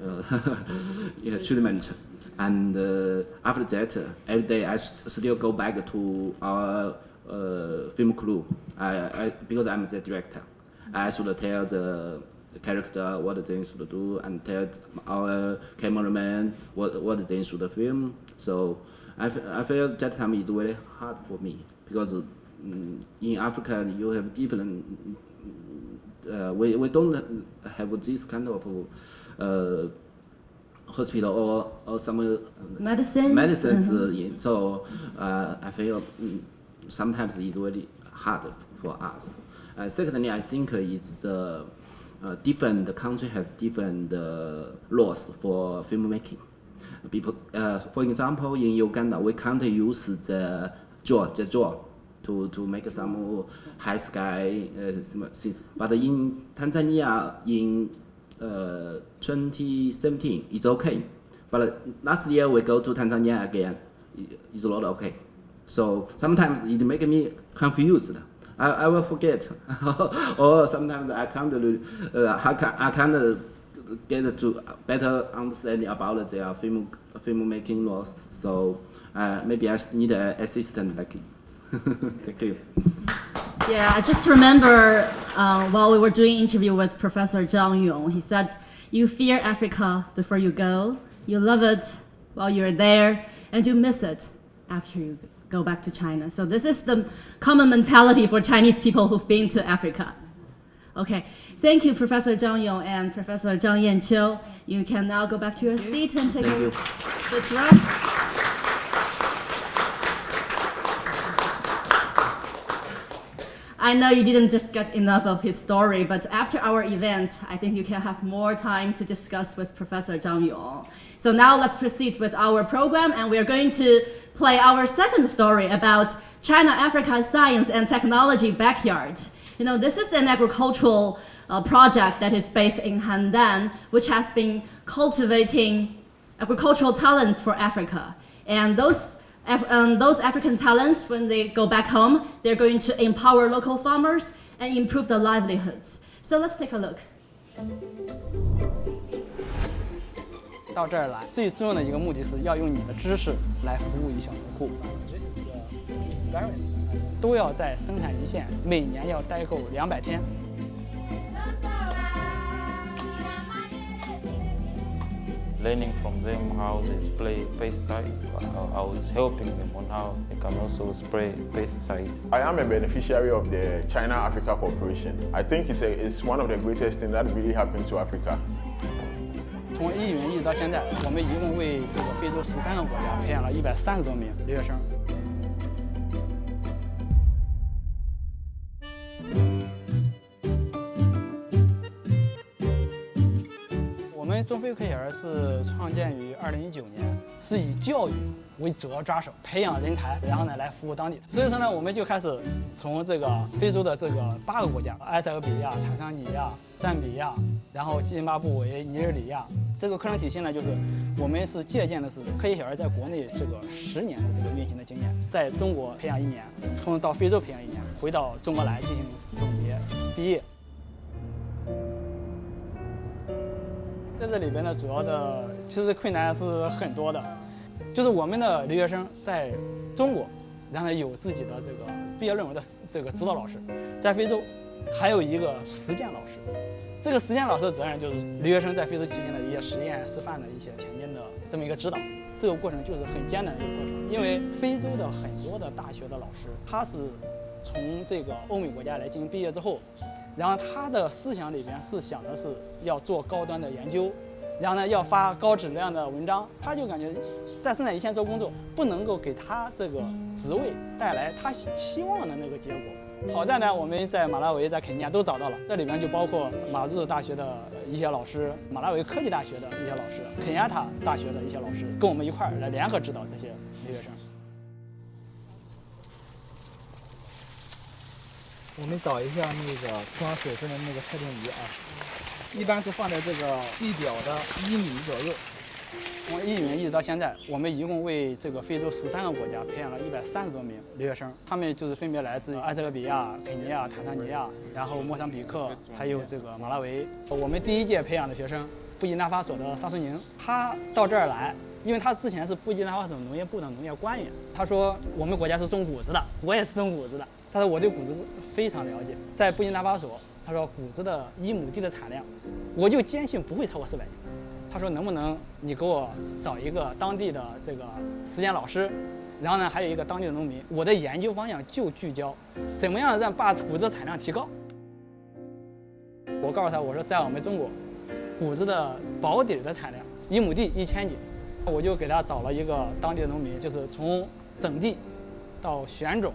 treatment. And after that, every day I still go back to our film crew. Because I'm the director, I should tell the character what they should do and tell our cameraman what they should film. So I feel that time is very hard for me because in Africa you have different. We don't have this kind of hospital or some medicines. So I feel sometimes it's very hard for us. Secondly, I think it's the different country has different laws for filmmaking. People, for example, in Uganda, we can't use the jaw to make some high sky scenes. But in Tanzania, in 2017, it's okay. But last year we go to Tanzania again, it's not okay. So sometimes it makes me confused. I will forget, or sometimes I can't get to better understanding about their filmmaking laws. So maybe I need an assistant like you. Thank you. Yeah, I just remember while we were doing an interview with Professor Zhang Yong, he said, you fear Africa before you go, you love it while you're there, and you miss it after you go back to China. So this is the common mentality for Chinese people who've been to Africa. Okay, thank you, Professor Zhang Yong and Professor Zhang Yanqiu. You can now go back to your seat and take a good rest. I know you didn't just get enough of his story, but after our event, I think you can have more time to discuss with Professor Zhang Yong. So now let's proceed with our program, and we are going to play our second story about China-Africa Science and Technology Backyard. You know, this is an agricultural project that is based in Handan, which has been cultivating agricultural talents for Africa. And those African talents, when they go back home, they're going to empower local farmers and improve their livelihoods. So let's take a look. 到这儿来，最重要的一个目的是要用你的知识来服务一小农户，都要在生产一线每年要待够200天。learning from them how they spray pesticides. I was helping them on how they can also spray pesticides. I am a beneficiary of the China-Africa cooperation. I think it's one of the greatest things that really happened to Africa. 从1元一直到现在，我们一共为这个非洲13个国家培养了130多名留学生。我们中非科协是创建于2019年，是以教育为主要抓手，培养人才，然后呢来服务当地。所以说呢，我们就开始从这个非洲的这个8个国家：埃塞俄比亚、坦桑尼亚、赞比亚，然后津巴布韦、尼日利亚。这个课程体系呢，就是我们是借鉴的是科协在国内这个10年的这个运行的经验，在中国培养1年，后到非洲培养1年，回到中国来进行总结毕业。在这里边呢，主要的其实困难是很多的，就是我们的留学生在中国，然后有自己的这个毕业论文的这个指导老师，在非洲还有一个实践老师。这个实践老师的责任就是留学生在非洲期间的一些实验示范的一些田间的这么一个指导。这个过程就是很艰难的一个过程，因为非洲的很多的大学的老师，他是从这个欧美国家来进行毕业之后，然后他的思想里边是想的是要做高端的研究，然后呢要发高质量的文章，他就感觉在生产一线做工作不能够给他这个职位带来他期望的那个结果。好在呢，我们在马拉维、在肯尼亚都找到了，这里面就包括马祖大学的一些老师、马拉维科技大学的一些老师、肯亚塔大学的一些老师，跟我们一块儿来联合指导这些留学生。我们找一下那个装水分的那个测定仪啊，一般是放在这个地表的1米左右。从1元一直到现在，我们一共为这个非洲13个国家培养了130多名留学生，他们就是分别来自埃塞俄比亚、肯尼亚、坦桑尼亚，然后莫桑比克，还有这个马拉维。我们第1届培养的学生，布基纳法索的沙孙宁，他到这儿来，因为他之前是布基纳法索农业部的农业官员。他说我们国家是种谷子的，我也是种谷子的，但是我对谷子非常了解。在布基纳法索，他说谷子的1亩地的产量，我就坚信不会超过400斤。他说能不能你给我找一个当地的这个实践老师，然后呢还有一个当地的农民，我的研究方向就聚焦怎么样把谷子的产量提高。我告诉他，我说在我们中国，谷子的保底的产量1亩地1000斤，我就给他找了一个当地的农民，就是从整地到选种，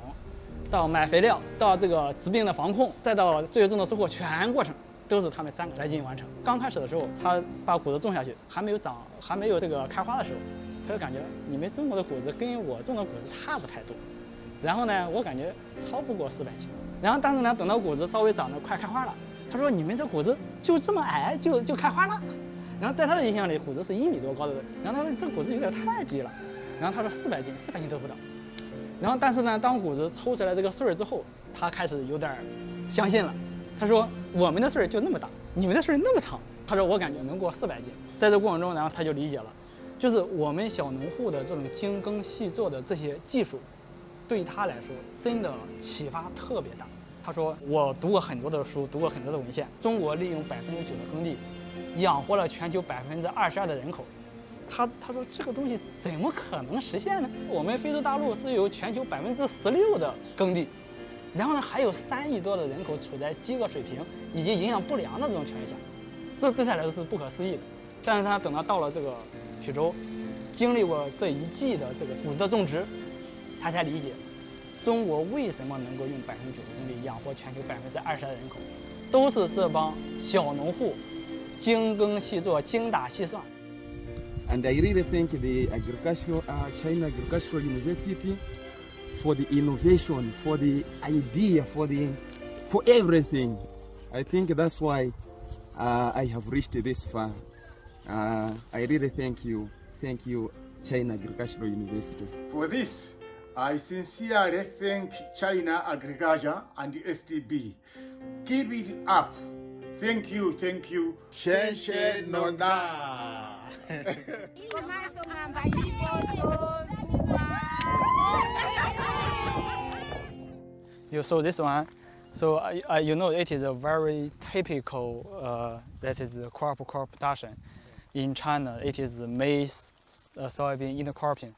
到买肥料，到这个疾病的防控，再到最终的收获，全过程都是他们3个来进行完成。刚开始的时候，他把谷子种下去，还没有这个开花的时候，他就感觉你们种过的谷子跟我种的谷子差不太多。然后呢，我感觉超不过400斤。然后但是呢，等到谷子稍微长得快开花了，他说你们这谷子就这么矮就开花了。然后在他的印象里，谷子是1米多高的，然后他说这谷子有点太低了。然后他说400斤都不到。然后但是呢，当谷子抽出来这个穗儿之后，他开始有点相信了。他说我们的穗儿就那么大，你们的穗儿那么长。他说我感觉能过400斤。在这过程中，然后他就理解了，就是我们小农户的这种精耕细作的这些技术，对他来说真的启发特别大。他说我读过很多的书，读过很多的文献，中国利用9%的耕地养活了全球22%的人口。他说这个东西怎么可能实现呢？我们非洲大陆是有全球16%的耕地，然后呢还有3亿多的人口处在饥饿水平以及营养不良的这种条件下，这对他来说是不可思议的。但是他等他到了这个徐州，经历过这一季的这个谷子的种植，他才理解中国为什么能够用9%的耕地养活全球22%的人口，都是这帮小农户精耕细作、精打细算。And I really thank the China Agricultural University for the innovation, for the idea, for everything. I think that's why I have reached this far. I really thank you, China Agricultural University. For this, I sincerely thank China Agriculture and the STB. Keep it up. Thank you. Shenshe Noda. You saw this one, so you know it is a very typical that is crop production. in China, it is maize, soybean intercropping.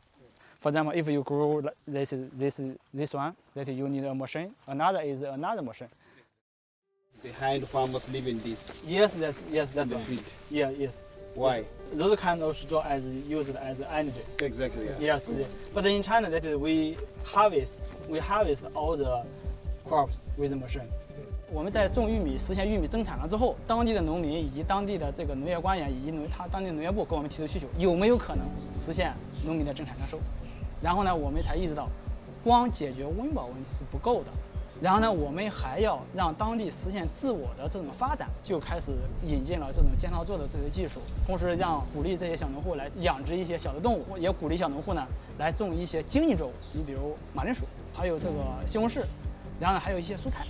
For example, if you grow this one, that you need a machine. Another is another machine. Behind farmers living this. Yes, that's the right. field. Yeah, yes. Why? Those kind of straw as used as energy. Exactly. Yeah. Yes, but in China, that is we harvest all the crops with the machine. 我们在种玉米，实现玉米增产了之后，当地的农民以及当地的这个农业官员以及当地农业部给我们提出需求，有没有可能实现农民的正产增收？然后呢，我们才意识到，光解决温饱问题是不够的。然后呢，我们还要让当地实现自我的这种发展，就开始引进了这种间操作的这些技术，同时鼓励这些小农户来养殖一些小的动物，也鼓励小农户呢来种一些经济作物，你比如马铃薯，还有这个西红柿，然后呢还有一些蔬菜，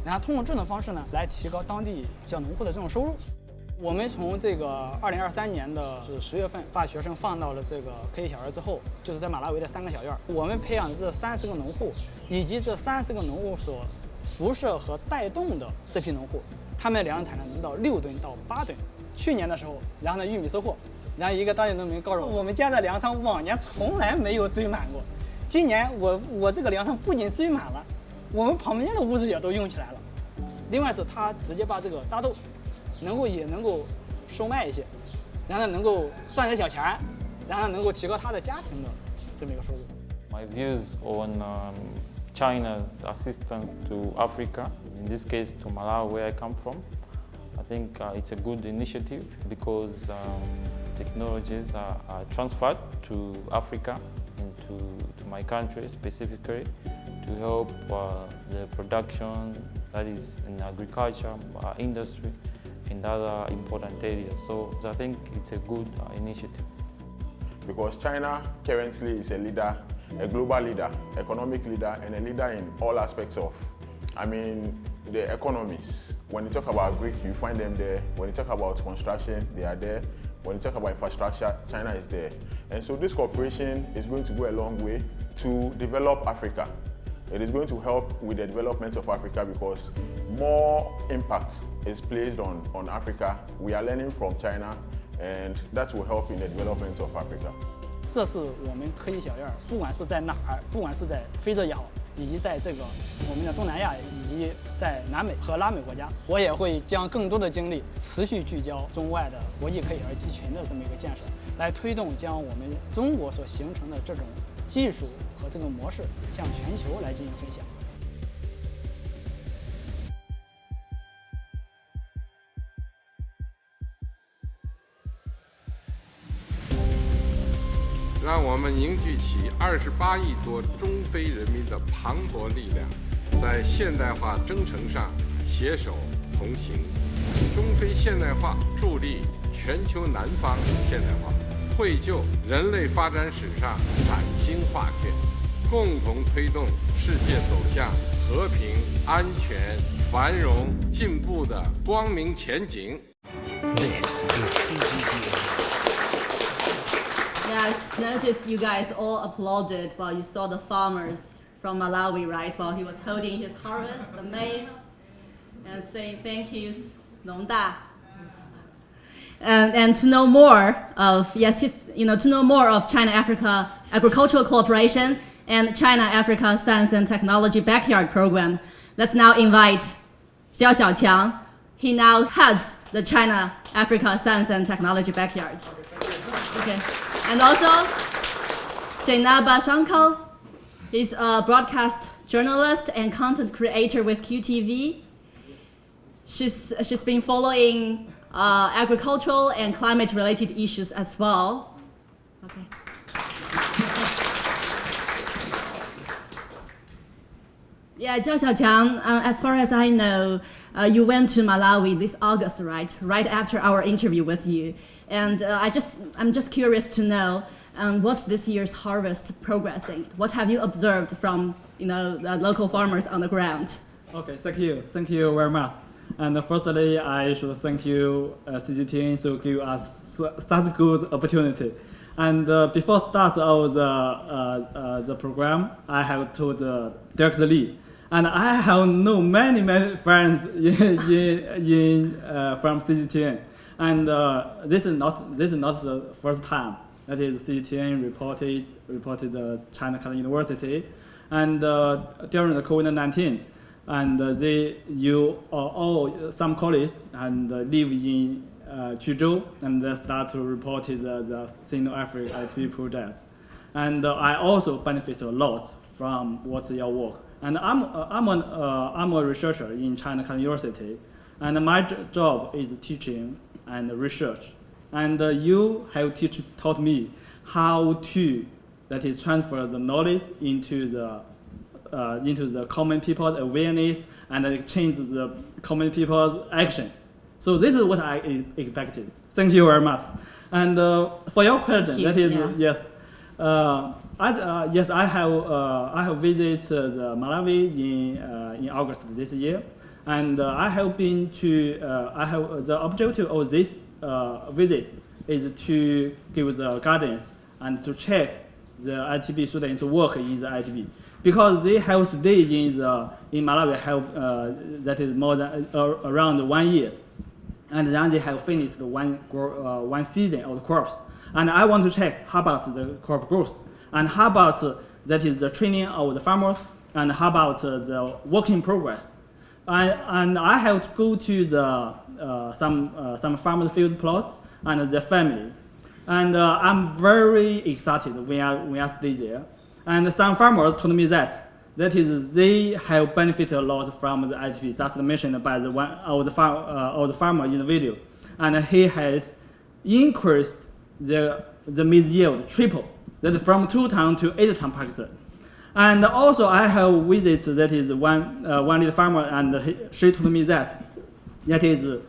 然后通过这种方式呢来提高当地小农户的这种收入。我们从这个2023年的10月份把学生放到了这个科技小院之后，就是在马拉维的3个小院，我们培养的这30个农户，以及这30个农户所辐射和带动的这批农户，他们的粮食产量能到6吨到8吨。去年的时候，然后呢玉米收获，然后一个当地农民告诉我们家的粮仓往年从来没有堆满过，今年我这个粮仓不仅堆满了，我们旁边的屋子也都用起来了。另外是他直接把这个大豆也能够售卖一些，然后能够赚点小钱，然后能够提高他的家庭的这么一个收入。My views on China's assistance to Africa, in this case to Malawi, where I come from, I think it's a good initiative because technologies are transferred to Africa and to my country specifically to help the production that is in agriculture, industry, and other important areas. So I think it's a good initiative. Because China currently is a leader, a global leader, economic leader, and a leader in all aspects of, the economies. When you talk about Greek, you find them there. When you talk about construction, they are there. When you talk about infrastructure, China is there. And so this cooperation is going to go a long way to develop Africa. It is going to help with the development of Africa because more impact is placed on Africa. We are learning from China, and that will help in the development of Africa. 这是我们科技小院，不管是在哪儿，不管是在非洲也好，以及在这个我们的东南亚，以及在南美和拉美国家，我也会将更多的精力持续聚焦中外的国际科技小院集群的这么一个建设，来推动将我们中国所形成的这种技术和这个模式向全球来进行分享。让我们凝聚起28亿多中非人民的磅礴力量，在现代化征程上携手同行。中非现代化助力全球南方现代化，绘就人类发展史上崭新画卷，共同推动世界走向和平、安全、繁荣、进步的光明前景。This is CGTN. Yeah, I noticed you guys all applauded while you saw the farmers from Malawi, right? While he was holding his harvest, the maize, and saying thank you, Nongda. And to know more of to know more of China-Africa agricultural cooperation and China-Africa Science and Technology Backyard Program, let's now invite Xiao Xiaoqiang. He now heads the China-Africa Science and Technology Backyard. Okay. And also, Jainaba Shankal. He's a broadcast journalist and content creator with QTV. She's been following agricultural and climate-related issues as well. Okay. Yeah, Jiao Xiaoqiang, as far as I know, you went to Malawi this August, right? Right after our interview with you. And I'm just curious to know, what's this year's harvest progressing? What have you observed from the local farmers on the ground? Okay, thank you very much. And firstly, I should thank you, CGTN, to give us such good opportunity. And before start of the program, I have told Director Lee, and I have known many friends from CGTN. And this is not the first time that is CGTN reported China Catholic University, and during the COVID-19, and some colleagues and live in Quzhou, and they start to report the Sino-African ITB projects, and I also benefit a lot from what's your work. And I'm a researcher in China Catholic University, and my job is teaching and research. And you have taught me how to, that is, transfer the knowledge into the common people's awareness and change the common people's action. So this is what I expected. Thank you very much. And for your question, that is yes. Yes, I have visited the Malawi in August this year, and I have been to. I have the objective of this visit is to give the guidance and to check the ITB students' work in the ITB, because they have stayed in Malawi that is more than around 1 year, and then they have finished one season of the course, and I want to check how about the crop growth. And how about that is the training of the farmers, and how about the work in progress? And I have to go to some farmers' field plots and their family, and I'm very excited when I stay there. And some farmers told me that is they have benefited a lot from the ITB. That's mentioned by the one of the farmer in the video, and he has increased the maize yield triple. That is from 2 ton to 8 ton per hectare. And also I have visited that is one little farmer, and she told me that is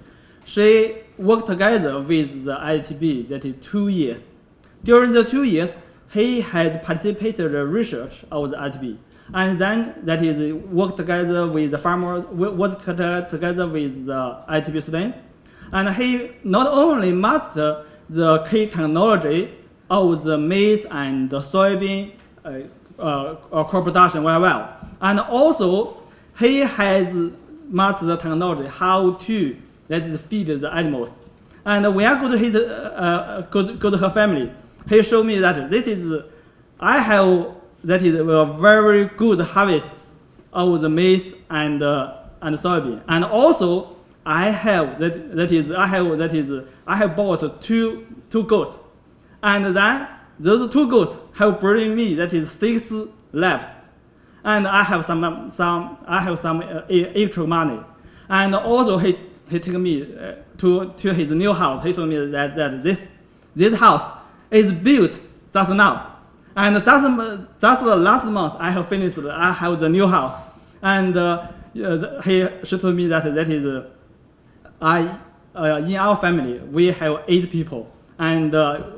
she worked together with the ITB that is 2 years. During the 2 years, he has participated in the research of the ITB, and then that is worked together with the farmers, worked together with the ITB students, and he not only mastered the key technology of the maize and the soybean crop production very well, and also he has mastered the technology how to feed the animals. And when I go to his go to her family, he showed me that I have a very good harvest of the maize and soybean, and also I have bought two goats. And then those 2 goats have bring me 6 lambs, and I have some extra money. And also he took me to his new house. He told me that this house is built just now, and that's the last month I have finished. I have the new house, and she told me that is in our family we have 8 people. And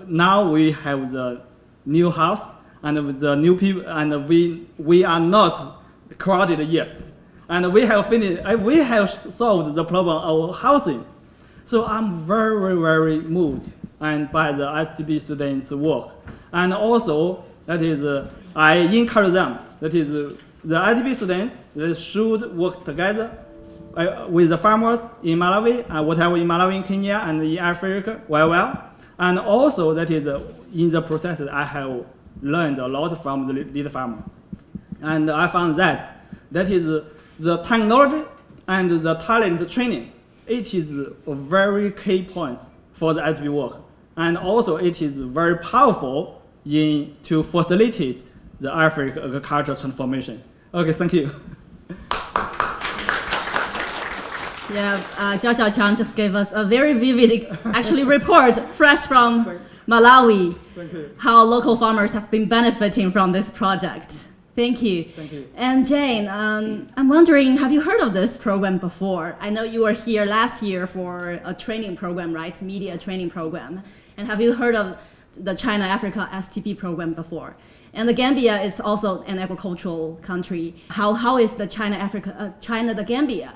now we have the new house and with the new people, and we are not crowded yet. And we have solved the problem of housing. So I'm very, very moved and by the ITB students' work. And also I encourage them the ITB students they should work together with the farmers in Malawi and whatever in Malawi, in Kenya, and in Africa well. And also in the process I have learned a lot from the little farmer. And I found that is the technology and the talent training. It is a very key point for the ITB work. And also it is very powerful to facilitate the African agricultural transformation. Okay, thank you. Yeah, Jiao Xiaoqiang just gave us a very vivid, report fresh from Malawi, how local farmers have been benefiting from this project. Thank you. Thank you. And Jane, I'm wondering, have you heard of this program before? I know you were here last year for a training program, right? Media training program. And have you heard of the China-Africa STP program before? And the Gambia is also an agricultural country. How is the China-the Gambia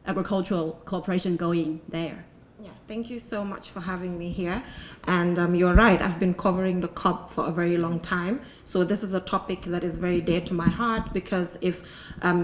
agricultural cooperation going there? Yeah, Thank you so much for having me here. And you're right, I've been covering the COP for a very long time. So this is a topic that is very dear to my heart, because if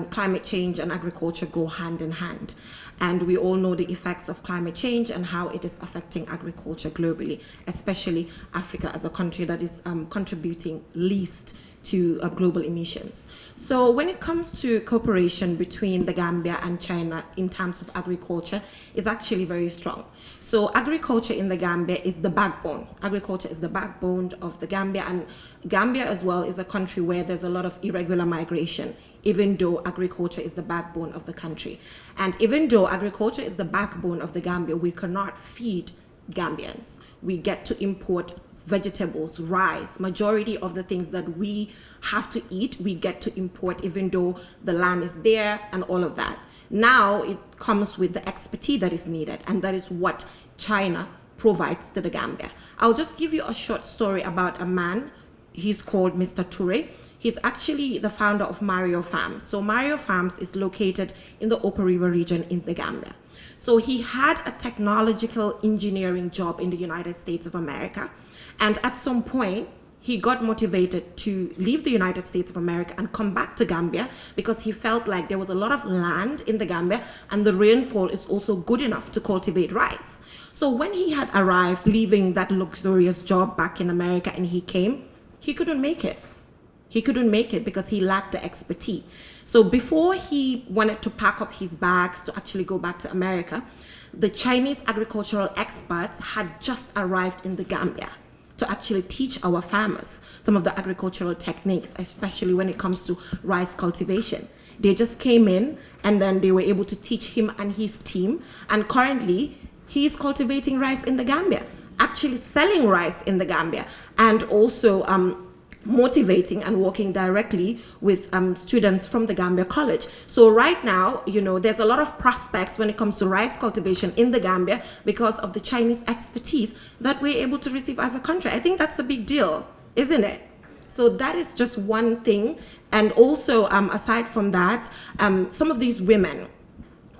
climate change and agriculture go hand in hand, and we all know the effects of climate change and how it is affecting agriculture globally, especially Africa as a country that is contributing least to global emissions. So when it comes to cooperation between the Gambia and China in terms of agriculture, is actually very strong. So agriculture in the Gambia is the backbone. Agriculture is the backbone of the Gambia, and Gambia as well is a country where there's a lot of irregular migration, even though agriculture is the backbone of the country. And even though agriculture is the backbone of the Gambia, we cannot feed Gambians. We get to import vegetables, rice, majority of the things that we have to eat, we get to import, even though the land is there and all of that. Now it comes with the expertise that is needed, and that is what China provides to the Gambia. I'll just give you a short story about a man. He's called Mr. Toure. He's actually the founder of Mario Farms. So Mario Farms is located in the Upper River region in the Gambia. So he had a technological engineering job in the United States of America. And at some point, he got motivated to leave the United States of America and come back to Gambia, because he felt like there was a lot of land in the Gambia and the rainfall is also good enough to cultivate rice. So when he had arrived, leaving that luxurious job back in America, and he came, he couldn't make it. He couldn't make it because he lacked the expertise. So before he wanted to pack up his bags to actually go back to America, the Chinese agricultural experts had just arrived in the Gambia to actually teach our farmers some of the agricultural techniques, especially when it comes to rice cultivation. They just came in, and then they were able to teach him and his team. And currently, he's cultivating rice in the Gambia, actually selling rice in the Gambia, and also motivating and working directly with students from the Gambia College. So right now, you know, there's a lot of prospects when it comes to rice cultivation in the Gambia because of the Chinese expertise that we're able to receive as a country. I think that's a big deal, isn't it? So that is just one thing. And also, aside from that, some of these women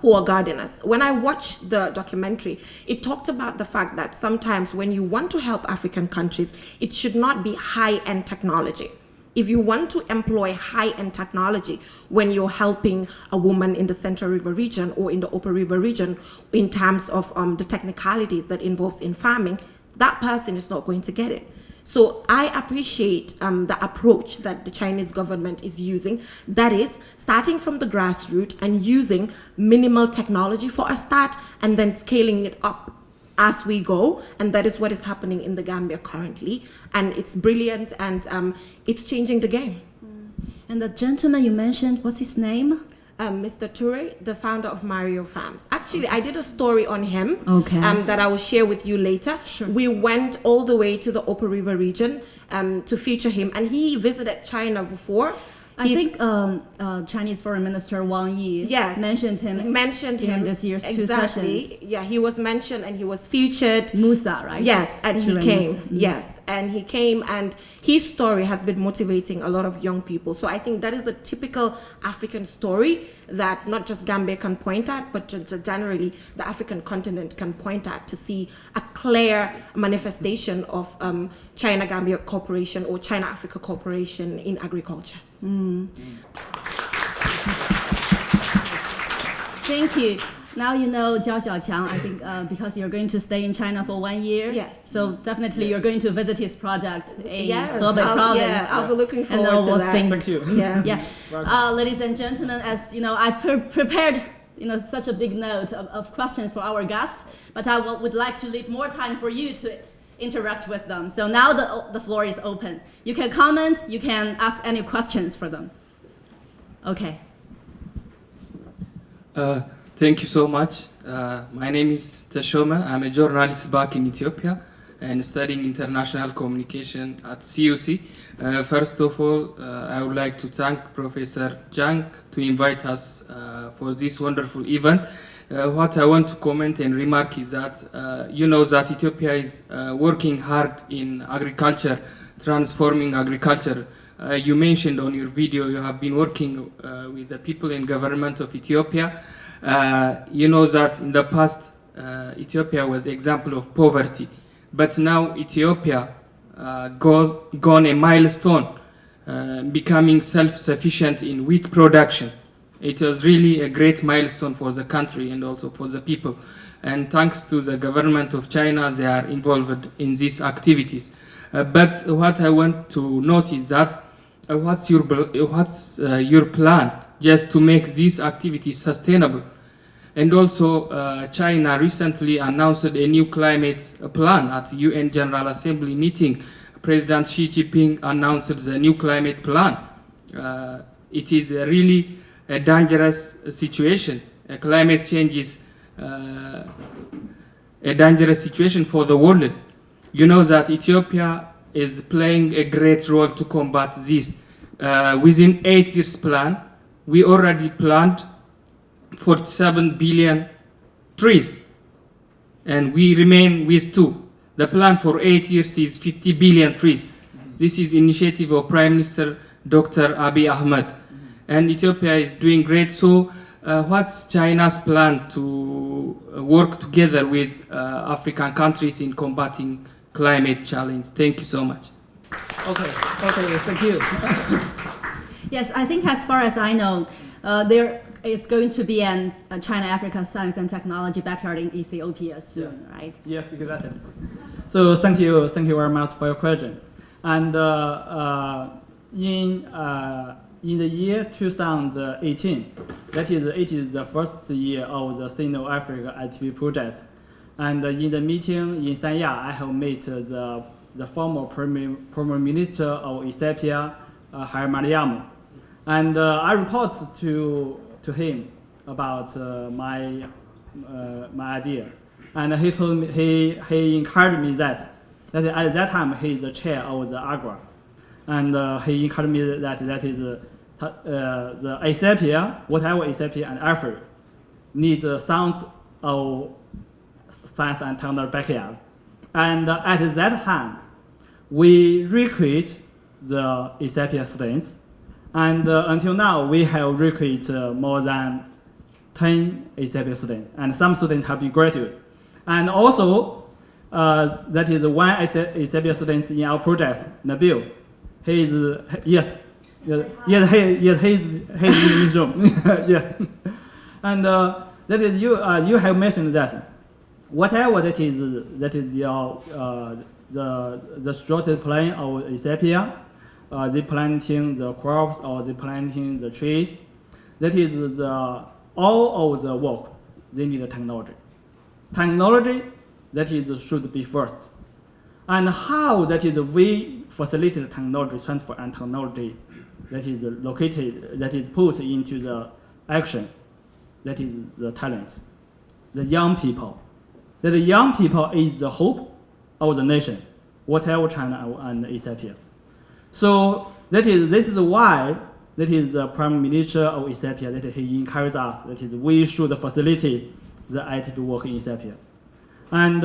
who are gardeners. When I watched the documentary, it talked about the fact that sometimes when you want to help African countries, it should not be high-end technology. If you want to employ high-end technology when you're helping a woman in the Central River region or in the Upper River region in terms of the technicalities that involves in farming, that person is not going to get it. So I appreciate the approach that the Chinese government is using, that is starting from the grassroots and using minimal technology for a start and then scaling it up as we go. And that is what is happening in the Gambia currently. And it's brilliant, and it's changing the game. And the gentleman you mentioned, what's his name? Mr. Toure, the founder of Mario Farms. Actually, I did a story on him that I will share with you later. Sure. We went all the way to the Upper River region to feature him, and he visited China before. I think Chinese Foreign Minister Wang Yi mentioned him this year's two sessions. Yeah, he was mentioned and he was featured. Musa, right? Yes, and he came. Yes, and he came, and his story has been motivating a lot of young people. So I think that is a typical African story that not just Gambia can point at, but generally the African continent can point at to see a clear manifestation of China-Gambia cooperation or China-Africa cooperation in agriculture. Thank you. Now you know Jiao Xiaoqiang, I think, because you're going to stay in China for 1 year. Yes. So definitely you're going to visit his project in Yes, Hebei province. Yeah, I'll be looking forward and to what's that. Being, Thank you. Yeah. Ladies and gentlemen, as you know, I've prepared such a big note of questions for our guests, but I would like to leave more time for you to interact with them. So now the floor is open. You can comment, you can ask any questions for them. Okay. Thank you so much. My name is Tashoma. I'm a journalist back in Ethiopia and studying international communication at CUC. First of all, I would like to thank Professor Zhang to invite us for this wonderful event. What I want to comment and remark is that you know that Ethiopia is working hard in agriculture, transforming agriculture. You mentioned on your video you have been working with the people in government of Ethiopia. You know that in the past Ethiopia was example of poverty, but now Ethiopia gone a milestone, becoming self-sufficient in wheat production. It was really a great milestone for the country and also for the people. And thanks to the government of China, they are involved in these activities. But what I want to note is that what's your plan just to make these activities sustainable? And also, China recently announced a new climate plan at the UN General Assembly meeting. President Xi Jinping announced the new climate plan. It is really a dangerous situation. Climate change is a dangerous situation for the world. You know that Ethiopia is playing a great role to combat this. Within 8 years plan, we already planted 47 billion trees, and we remain with 2. The plan for 8 years is 50 billion trees. This is initiative of Prime Minister Dr. Abiy Ahmed, and Ethiopia is doing great. So what's China's plan to work together with African countries in combating climate challenge? Thank you so much. Okay, thank you. Yes, I think as far as I know, there is going to be a China-Africa Science and Technology backyard in Ethiopia soon, right? Yes, exactly. So thank you very much for your question. And in the year 2018, it is the first year of the Sino-Africa ITP project. And in the meeting in Sanya, I have met the former Prime Minister of Ethiopia, Haile Mariam. And I report to him about my idea. And he told me, he encouraged me that at that time he is the chair of the AGRA. And he encouraged me that is the Ethiopia, whatever Ethiopia and Africa, needs sounds of science and technology backyard. And at that time, we recruit the Ethiopia students. And until now, we have recruited more than 10 Ethiopia students. And some students have been graduated. And also, that is one Ethiopia student in our project, Nabil. He is, he's in this room. Yes. And that is you have mentioned that whatever that is your the strategic plan of Ethiopia, they planting the crops or they planting the trees. That is all of the work. They need the technology. Technology that is should be first. And how that is we facilitate technology transfer and technology that is located, that is put into the action, that is the talent, the young people. That the young people is the hope of the nation, whatever China and Ethiopia. So this is why that is the Prime Minister of Ethiopia that he encouraged us that is we should facilitate the ITP work in Ethiopia. And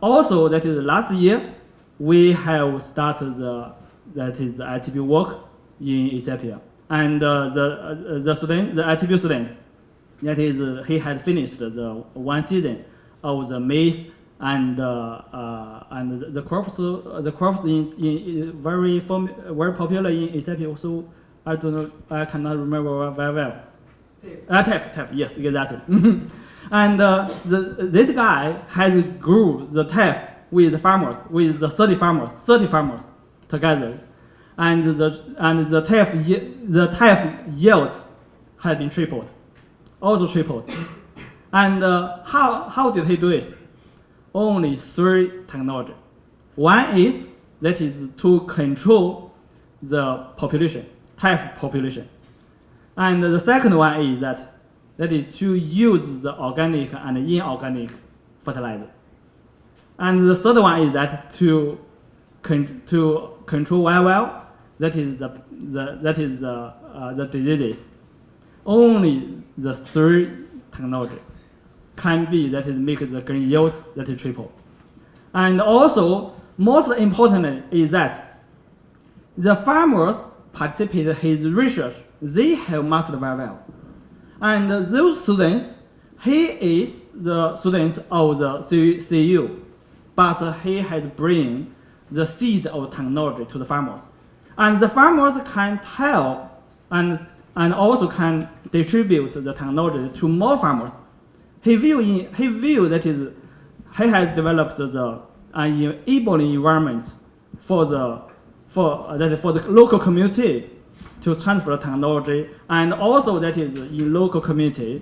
also that is last year we have started the ITP work in Ethiopia. And the ITP student, that is he had finished the 1 season of the maize and the crops in very popular in Ethiopia. So I cannot remember very well. Teff, yes, exactly. And this guy has grew the teff with farmers, with the 30 farmers together, and the teff yield has been tripled, also tripled. And how did he do it? Only 3 technology. One is that is to control the population, teff population. And the second one is that is to use the organic and inorganic fertilizer. And the third one is that to control well, that is the diseases. Only the 3 technology can be that is make the green yield that is triple. And also, most important is that the farmers participate in his research. They have mastered very well. And those students he is the student of the CU, but he has bring the seeds of technology to the farmers. And the farmers can tell and also can distribute the technology to more farmers. He view that is, he has developed the enabling environment for the local community to transfer technology, and also that is in local community,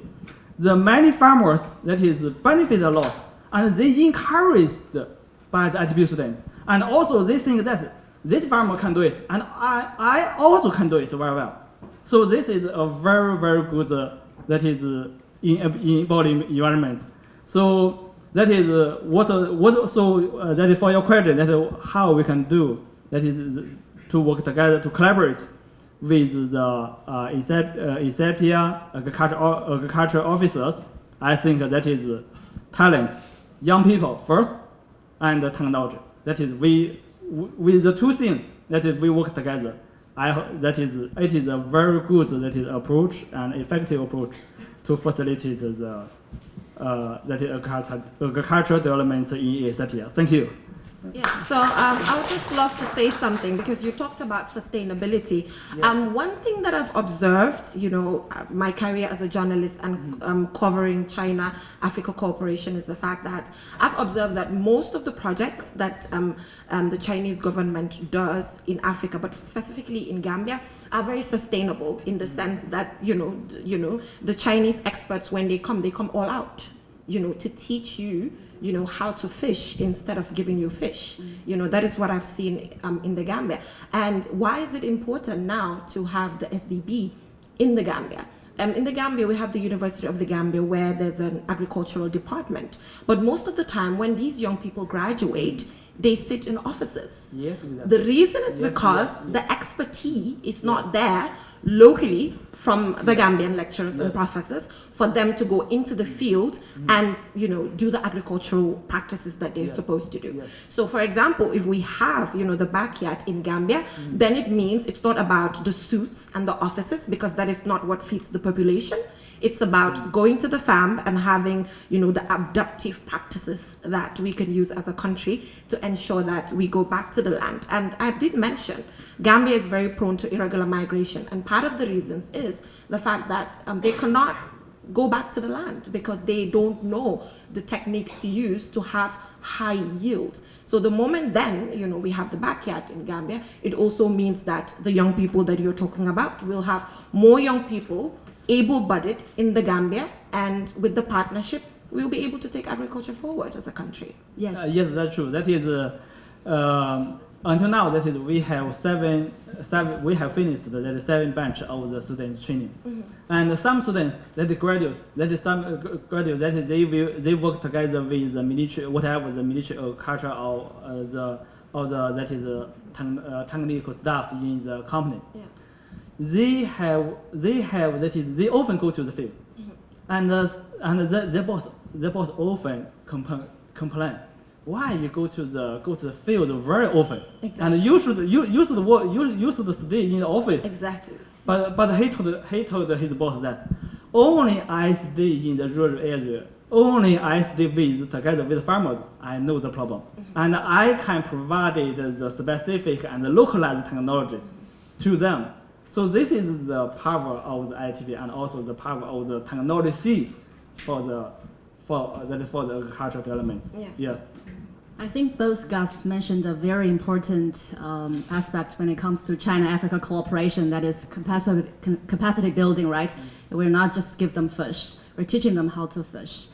the many farmers that is benefit a lot, and they encouraged by the ITB students, and also they think that this farmer can do it, and I also can do it very well. So this is a very, very good that is enabling environment. So that is that is for your question. That is how we can do. That is to work together to collaborate with the Ethiopia agriculture officers. I think that is talents, young people first, and technology. That is with the two things that is we work together. It is a very good that is approach and effective approach to facilitate the agricultural development in Ethiopia. Thank you. Yeah, so I would just love to say something because you talked about sustainability. Yeah. One thing that I've observed, my career as a journalist and covering China-Africa cooperation is the fact that I've observed that most of the projects that the Chinese government does in Africa, but specifically in Gambia, are very sustainable in the sense that, the Chinese experts, when they come all out, to teach you how to fish instead of giving you fish. That is what I've seen in the Gambia. And why is it important now to have the SDB in the Gambia? In the Gambia, we have the University of the Gambia where there's an agricultural department. But most of the time, when these young people graduate, they sit in offices. Yes, the reason is because the expertise is not there locally from the Gambian lecturers and professors for them to go into the field and do the agricultural practices that they're supposed to do. So for example, if we have the backyard in Gambia, then it means it's not about the suits and the offices, because that is not what feeds the population. It's about going to the farm and having the adaptive practices that we can use as a country to ensure that we go back to the land. And I did mention Gambia is very prone to irregular migration, and part of the reasons is the fact that they cannot go back to the land because they don't know the techniques to use to have high yield. So the moment then, we have the backyard in Gambia, it also means that the young people that you're talking about will have more young people able-bodied in the Gambia, and with the partnership, we'll be able to take agriculture forward as a country. Yes, yes, that's true. That is until now. That is we have seven. We have finished the 7 batch of the students training, and some students that graduate. That is some graduates that they work together with the military, whatever the military or culture or the technical staff in the company. Yeah. They often go to the field, and their boss often complain. Why you go to the field very often? Exactly. And you should stay in the office. Exactly. But he told his boss that only I stay in the rural area, only I stay together with farmers, I know the problem, and I can provide the specific and localized technology to them. So this is the power of the ITV and also the power of the technology seeds for the agricultural development. Yeah. Yes. I think both guys mentioned a very important aspect when it comes to China-Africa cooperation, that is capacity building, right? We're not just give them fish, we're teaching them how to fish.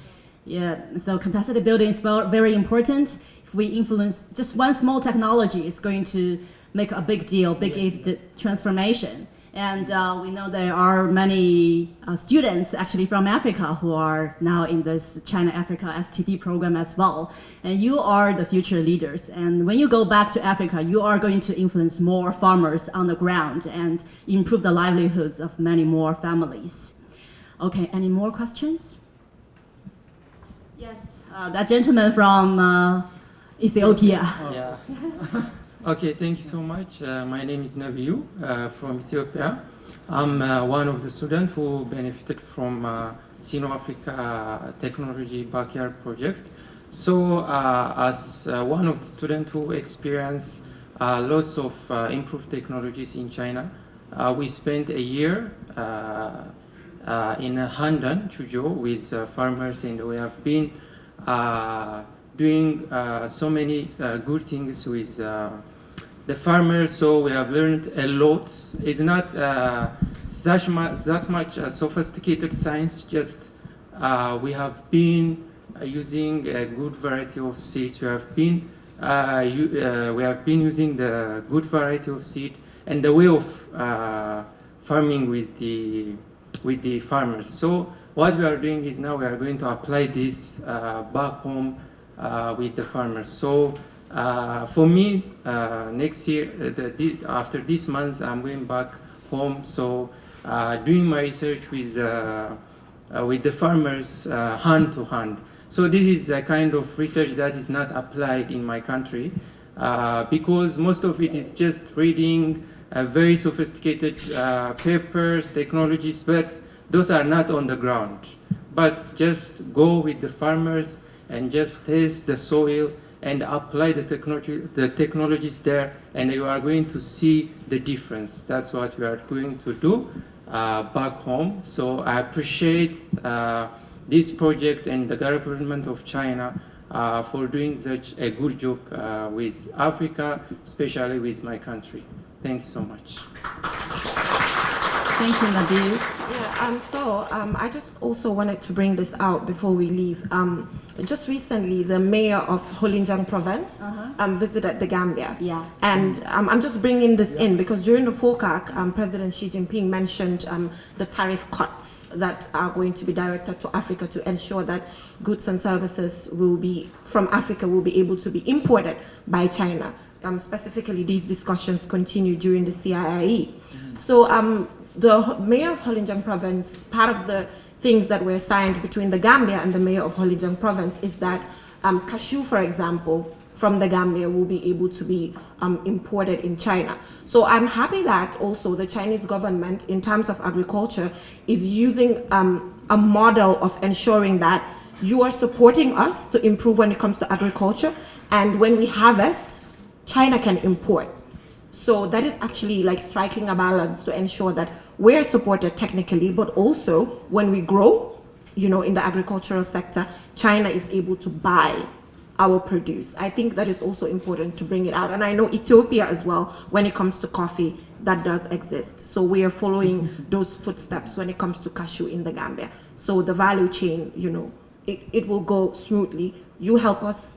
Yeah, so capacity building is very important. If we influence just one small technology, it's going to make a big deal, transformation. And we know there are many students actually from Africa who are now in this China-Africa STP program as well. And you are the future leaders. And when you go back to Africa, you are going to influence more farmers on the ground and improve the livelihoods of many more families. Okay, any more questions? Yes, that gentleman from Ethiopia. Yeah. Okay, thank you so much. My name is Nabiu from Ethiopia. I'm one of the students who benefited from Sino-Africa Technology Backyard Project. So as one of the students who experienced lots of improved technologies in China, we spent a year in Handan, Chuzhou, with farmers, and we have been doing so many good things with the farmers. So we have learned a lot. It's not that much sophisticated science, just we have been using a good variety of seeds. We have been using the good variety of seed and the way of farming with the farmers. So what we are doing is now we are going to apply this back home with the farmers. So for me, next year, after this month, I'm going back home. So doing my research with the farmers hand to hand. So this is a kind of research that is not applied in my country because most of it is just reading very sophisticated papers, technologies, but those are not on the ground. But just go with the farmers and just test the soil and apply the technologies there, and you are going to see the difference. That's what we are going to do back home. So I appreciate this project and the government of China for doing such a good job with Africa, especially with my country. Thank you so much. Thank you, Nabil. Yeah, I just also wanted to bring this out before we leave. Just recently, the mayor of Holinjiang province visited the Gambia. Yeah. And I'm just bringing this in because during the FOCAC, President Xi Jinping mentioned the tariff cuts that are going to be directed to Africa to ensure that goods and services from Africa will be able to be imported by China. Specifically, these discussions continue during the CIIE. So the mayor of Holinjiang province, part of the things that were signed between the Gambia and the mayor of Holinjiang province is that cashew, for example, from the Gambia will be able to be imported in China. So I'm happy that also the Chinese government, in terms of agriculture, is using a model of ensuring that you are supporting us to improve when it comes to agriculture, and when we harvest, China can import. So that is actually like striking a balance to ensure that we're supported technically, but also when we grow, in the agricultural sector, China is able to buy our produce. I think that is also important to bring it out. And I know Ethiopia as well, when it comes to coffee, that does exist. So we are following those footsteps when it comes to cashew in the Gambia. So the value chain, it will go smoothly. You help us,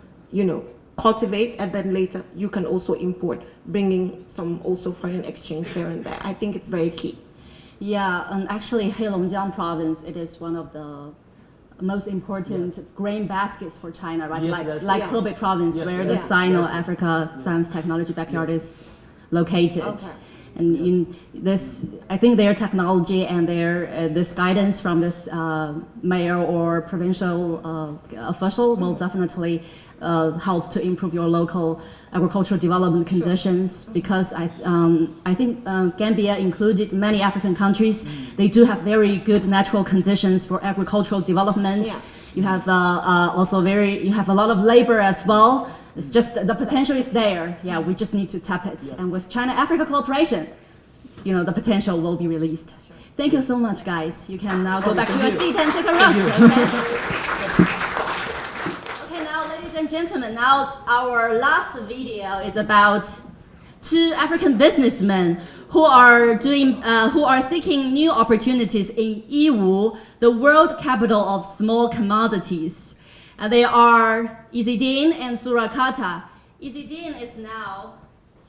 cultivate, and then later you can also import, bringing some also foreign exchange here and there. I think it's very key. Yeah, and actually Heilongjiang province, it is one of the most important grain baskets for China, right? Yes, like Hebei province, where the Sino-Africa Science Technology Backyard is located. Okay. And in this, I think their technology and their this guidance from this mayor or provincial official will definitely help to improve your local agricultural development conditions. Because I think Gambia included many African countries, they do have very good natural conditions for agricultural development. Yeah. You have you have a lot of labor as well. It's just the potential is there. Yeah, we just need to tap it. Yeah. And with China-Africa cooperation, the potential will be released. Sure. Thank you so much, guys. You can now go back to your seat and take a rest. Okay, now, ladies and gentlemen, now our last video is about two African businessmen who are seeking new opportunities in Yiwu, the world capital of small commodities. They are Izzedine and Surakarta. Izzedine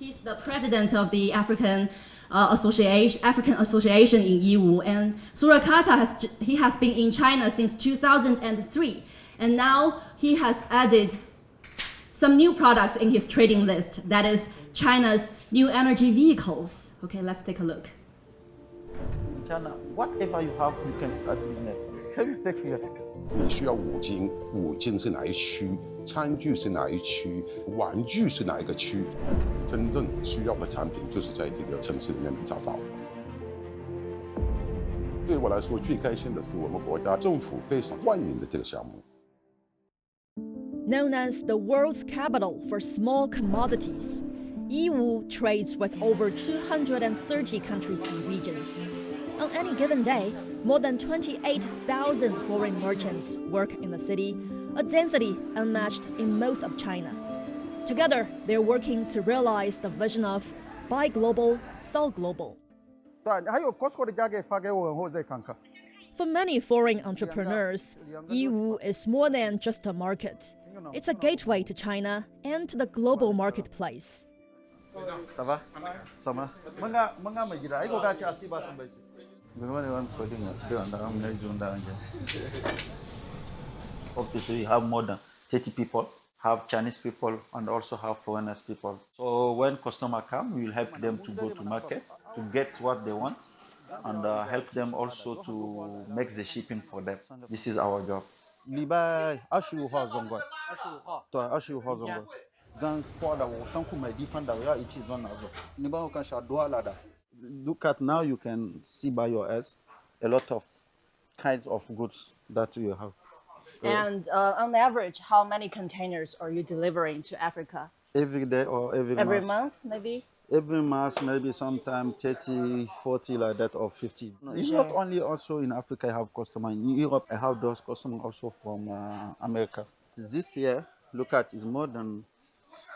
he's the president of the African Association in Yiwu, and Surakarta has been in China since 2003, and now he has added some new products in his trading list. That is China's new energy vehicles. Okay, let's take a look. China, whatever you have, you can start business. Can you take care? 你需要五金是哪一区，餐具是哪一区，玩具是哪一个区，真正需要的产品就是在这个城市里面能找到。对我来说最开心的是我们国家政府非常欢迎的这个项目。Known as the world's capital for small commodities, Yiwu trades with over 230 countries and regions. On any given day, more than 28,000 foreign merchants work in the city, a density unmatched in most of China. Together, they're working to realize the vision of Buy Global, Sell Global. For many foreign entrepreneurs, Yiwu is more than just a market. It's a gateway to China and to the global marketplace. Ça va? Ça va? Manga mai gida. Ai ko ka ci asiba sun bai. Gaba ne wan so din da an mun yi da an je. Obviously, we have more than 30 people, have Chinese people and also have foreigners people. So when customer come, we will help them to go to market to get what they want and help them also to make the shipping for them. This is our job. Liba 25号中国。25号。对，25号中国。Gan kwada wo sanku mai difan da ya ichi zon nazo. Ni ba kan sha duala da. Look at now you can see by your eyes a lot of kinds of goods that you have. And on average, how many containers are you delivering to Africa? Every day or every month? Every month, maybe? Every month, maybe sometime 30, 40 like that, or 50. No, it's not only also in Africa I have customers. In Europe, I have those customers also from America. This year, look at, is more than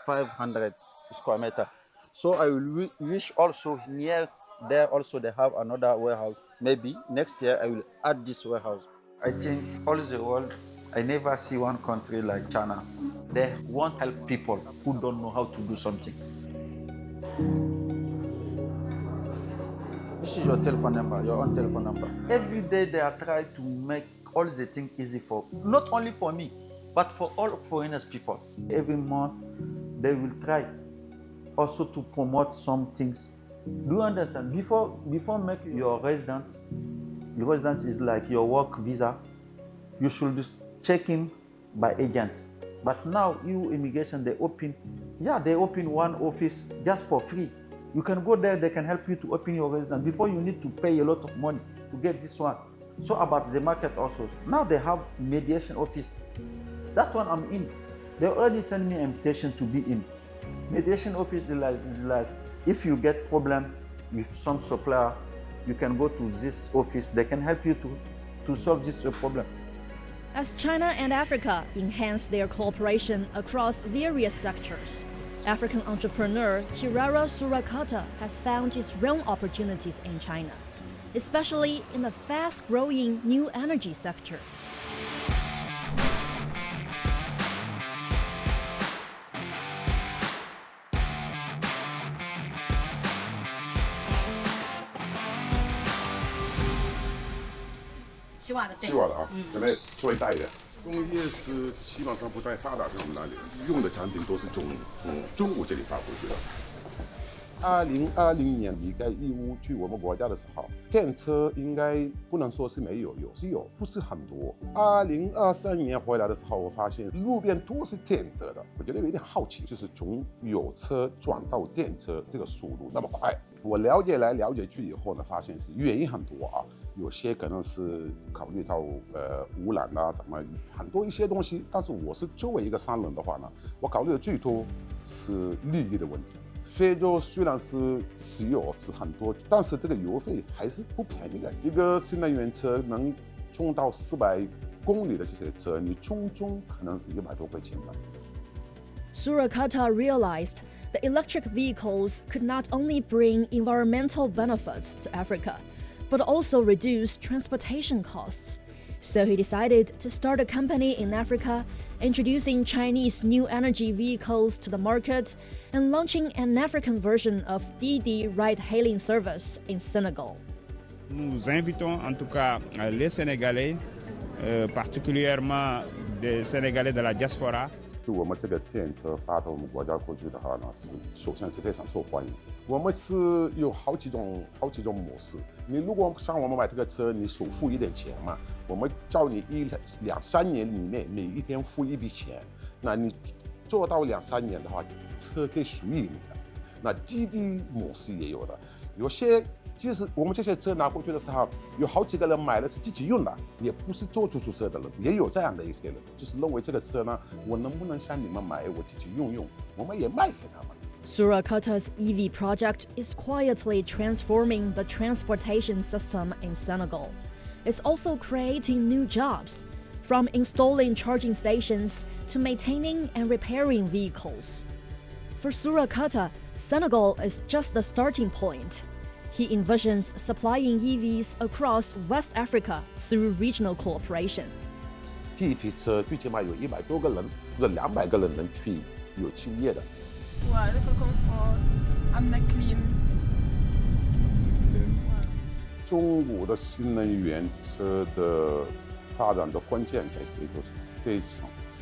500 square meter. So I will wish also near there also they have another warehouse. Maybe next year I will add this warehouse. I think all the world, I never see one country like China. They won't help people who don't know how to do something. This is your telephone number, your own telephone number. Every day they are trying to make all the things easy for, not only for me, but for all foreigners people. Every month they will try also to promote some things. Do you understand? Before make your residence is like your work visa, you should check in by agent. But now EU immigration, they open one office just for free. You can go there, they can help you to open your residence. Before you need to pay a lot of money to get this one. So about the market also. Now they have mediation office. That one I'm in. They already send me an invitation to be in. Mediation office is like if you get problem with some supplier, you can go to this office. They can help you to solve this problem. As China and Africa enhance their cooperation across various sectors, African entrepreneur Chirara Surakata has found his own opportunities in China, especially in the fast-growing new energy sector.七瓦的啊，原来做一代的。工业是基本上不太发达，在我们那里用的产品都是从中国这里发过去的。2020年离开义乌去我们国家的时候，电车应该不能说是没有，是有，不是很多。2023年回来的时候，我发现路边都是电车的，我觉得有点好奇，就是从有车转到电车这个速度那么快。我了解来了解去以后呢，发现是原因很多啊，有些可能是考虑到污染啊什么很多一些东西，但是我是作为一个商人的话呢，我考虑的最多是利益的问题。非洲虽然是石油是很多，但是这个油费还是不便宜的。一个新能源车能充到400公里的这些车，你充可能是100多块钱吧。Surakata realized that electric vehicles could not only bring environmental benefits to Africa, but also reduce transportation costs. So he decided to start a company in Africa, introducing Chinese new energy vehicles to the market and launching an African version of Didi ride-hailing service in Senegal. Nous invitons en tout cas les Sénégalais, particulièrement des Sénégalais de la diaspora. 我们这个电车发到我们国家过去的话呢，首先是非常受欢迎。我们是有好几种模式。你如果像我们买这个车，你首付一点钱嘛，我们叫你2-3年以内每一天付一笔钱，那你做到2-3年的话，车可以属于你的。那滴滴模式也有的，有些即使我们这些车拿过去的时候，有好几个人买的是自己用的，也不是做出租车的人，也有这样的一些人，就是认为这个车呢，我能不能向你们买，我自己用，我们也卖给他们。Surakata's EV project is quietly transforming the transportation system in Senegal. It's also creating new jobs, from installing charging stations to maintaining and repairing vehicles. For Surakata, Senegal is just the starting point. He envisions supplying EVs across West Africa through regional cooperation. 第一批车最起码有100多个人或者200个人能去有企业的。Ouais, le confort, am na clean. 中国的新能源车的发展的关键在非洲是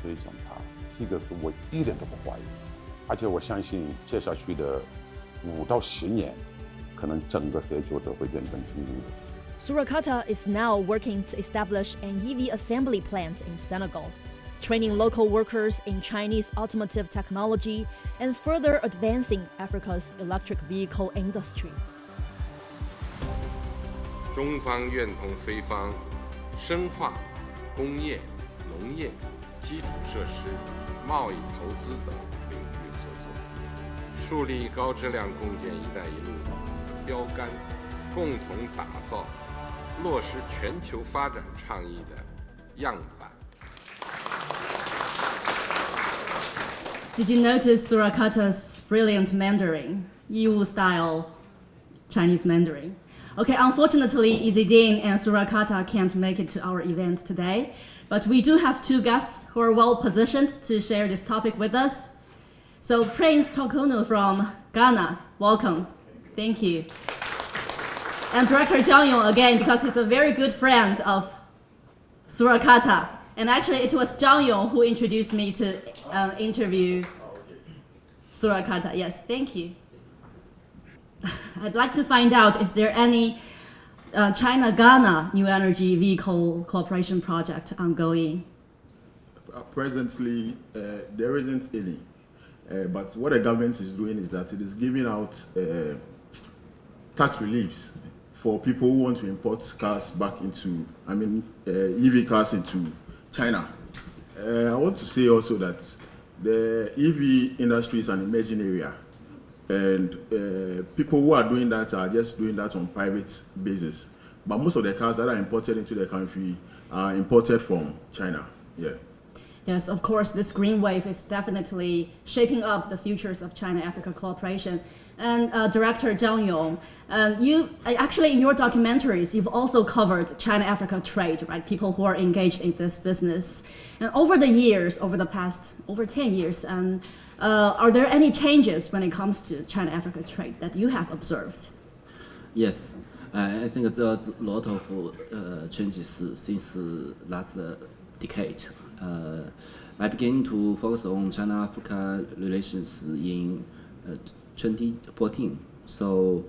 非常大，这个是我一点都不怀疑，而且我相信接下去的5到10年，可能整个非洲都会变成中国。Surakata is now working to establish an EV assembly plant in Senegal, training local workers in Chinese automotive technology and further advancing Africa's electric vehicle industry. 中方愿同非方深化工业、农业、基础设施、贸易投资等领域合作，树立高质量共建“一带一路”标杆，共同打造落实全球发展倡议的样板。Did you notice Surakata's brilliant Mandarin, Yiwu-style Chinese Mandarin? Okay, unfortunately, Izidine and Surakata can't make it to our event today, but we do have 2 guests who are well positioned to share this topic with us. So Prince Tokono from Ghana, welcome. Thank you. And Director Zhang Yong again, because he's a very good friend of Surakata. And actually, it was Zhang Yong who introduced me to interview Surakata. Yes, thank you. I'd like to find out, is there any China-Ghana new energy vehicle cooperation project ongoing? Presently, there isn't any. But what the government is doing is that it is giving out tax reliefs for people who want to import cars back into, EV cars into China. I want to say also that the EV industry is an emerging area, and people who are doing that are just doing that on private basis. But most of the cars that are imported into the country are imported from China. Yeah. Yes, of course, this green wave is definitely shaping up the futures of China-Africa cooperation. And Director Zhang Yong, you actually in your documentaries, you've also covered China-Africa trade, right? People who are engaged in this business. And over the years, over 10 years, are there any changes when it comes to China-Africa trade that you have observed? Yes, I think there's a lot of changes since last decade. I began to focus on China-Africa relations in 2014. So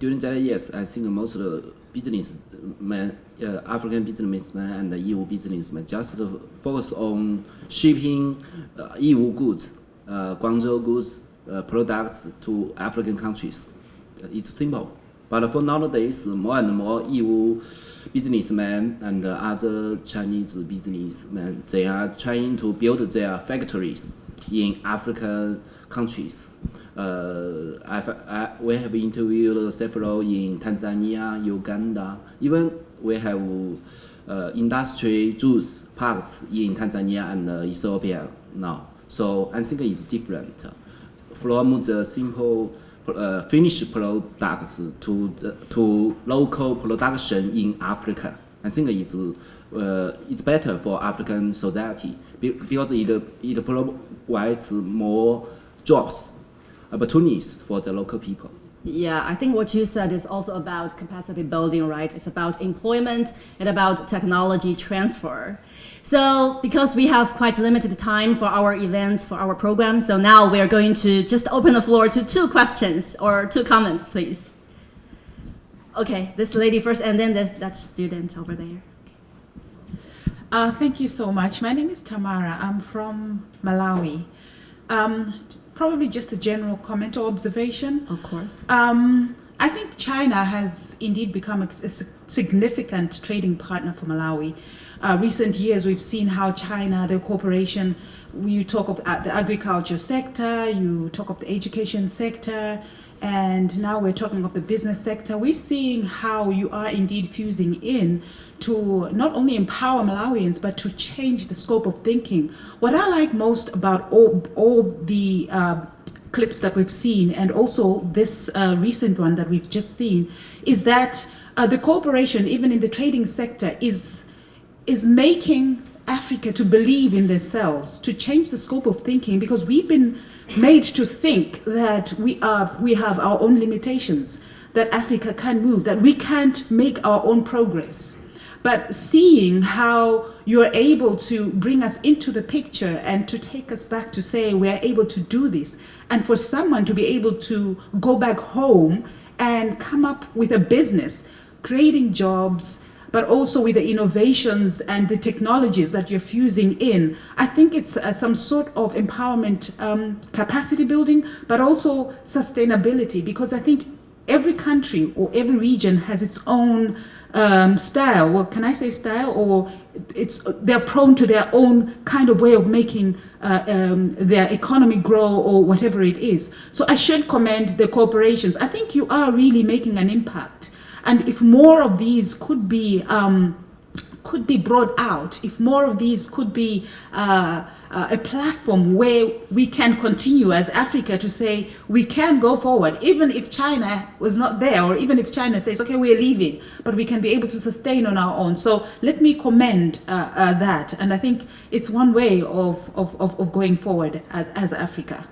during that years, I think most of the businessmen, African businessmen and the EU businessmen just focus on shipping EU goods, Guangzhou goods, products to African countries. It's simple. But for nowadays, more and more EU businessmen and other Chinese businessmen, they are trying to build their factories in African countries. We have interviewed several in Tanzania, Uganda. Even we have industry juice parks in Tanzania and Ethiopia now. So I think it's different from the simple finished products to local production in Africa. I think it's better for African society because it provides more jobs, opportunities for the local people. Yeah, I think what you said is also about capacity building, right? It's about employment and about technology transfer. So because we have quite limited time for our event, for our program, so now we are going to just open the floor to 2 questions or 2 comments, please. Okay, this lady first, and then there's that student over there. Thank you so much. My name is Tamara. I'm from Malawi. Probably just a general comment or observation. Of course. I think China has indeed become a significant trading partner for Malawi. Recent years, we've seen how China, their cooperation, you talk of the agriculture sector, you talk of the education sector, and now we're talking of the business sector. We're seeing how you are indeed fusing in to not only empower Malawians, but to change the scope of thinking. What I like most about all the clips that we've seen, and also this recent one that we've just seen, is that the cooperation, even in the trading sector, is making Africa to believe in themselves, to change the scope of thinking, because we've been made to think that we have our own limitations, that Africa can't move, that we can't make our own progress. But seeing how you're able to bring us into the picture and to take us back to say we're able to do this, and for someone to be able to go back home and come up with a business, creating jobs, but also with the innovations and the technologies that you're fusing in, I think it's some sort of empowerment, capacity building, but also sustainability, because I think every country or every region has its own style. Well, can I say style? Or they're prone to their own kind of way of making their economy grow, or whatever it is. So I should commend the corporations. I think you are really making an impact. And if more of these could be brought out, if more of these could be a platform where we can continue as Africa to say we can go forward, even if China was not there, or even if China says, okay, we're leaving, but we can be able to sustain on our own. So let me commend that. And I think it's one way of going forward as Africa.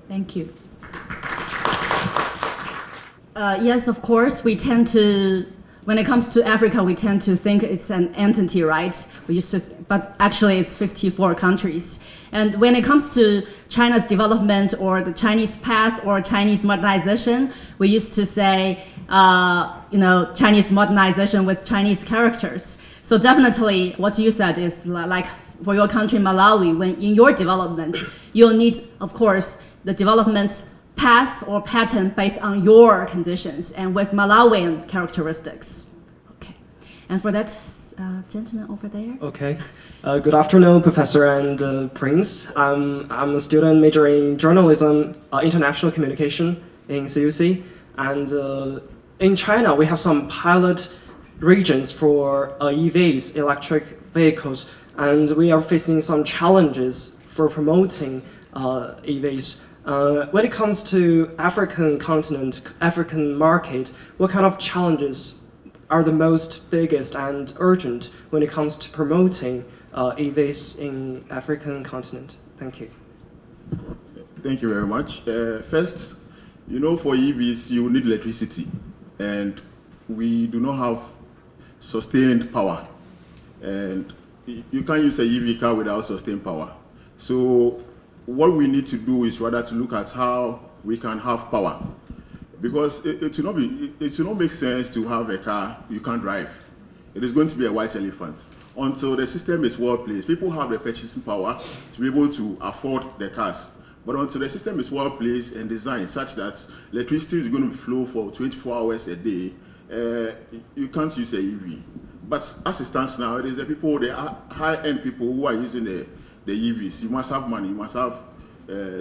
Thank you. Yes, of course, we tend to, when it comes to Africa, we tend to think it's an entity, right? But actually it's 54 countries. And when it comes to China's development or the Chinese past or Chinese modernization, we used to say, Chinese modernization with Chinese characters. So definitely what you said is like for your country, Malawi, when in your development, you'll need, of course, the development path or pattern based on your conditions and with Malawian characteristics. Okay, and for that gentleman over there. Okay, good afternoon, Professor and Prince. I'm a student majoring in journalism, international communication in CUC, and in China we have some pilot regions for EVs, electric vehicles, and we are facing some challenges for promoting EVs. When it comes to African continent, African market, what kind of challenges are the most biggest and urgent when it comes to promoting EVs in African continent? Thank you. Thank you very much. First, for EVs, you need electricity, and we do not have sustained power. And you can't use a EV car without sustained power. So what we need to do is rather to look at how we can have power, because it will not make sense to have a car you can't drive. It is going to be a white elephant until the system is well placed. People have the purchasing power to be able to afford the cars, but until the system is well placed and designed such that electricity is going to flow for 24 hours a day, you can't use a EV. But as it stands now, it is the people, the high-end people who are using the EVs. You must have money, you must have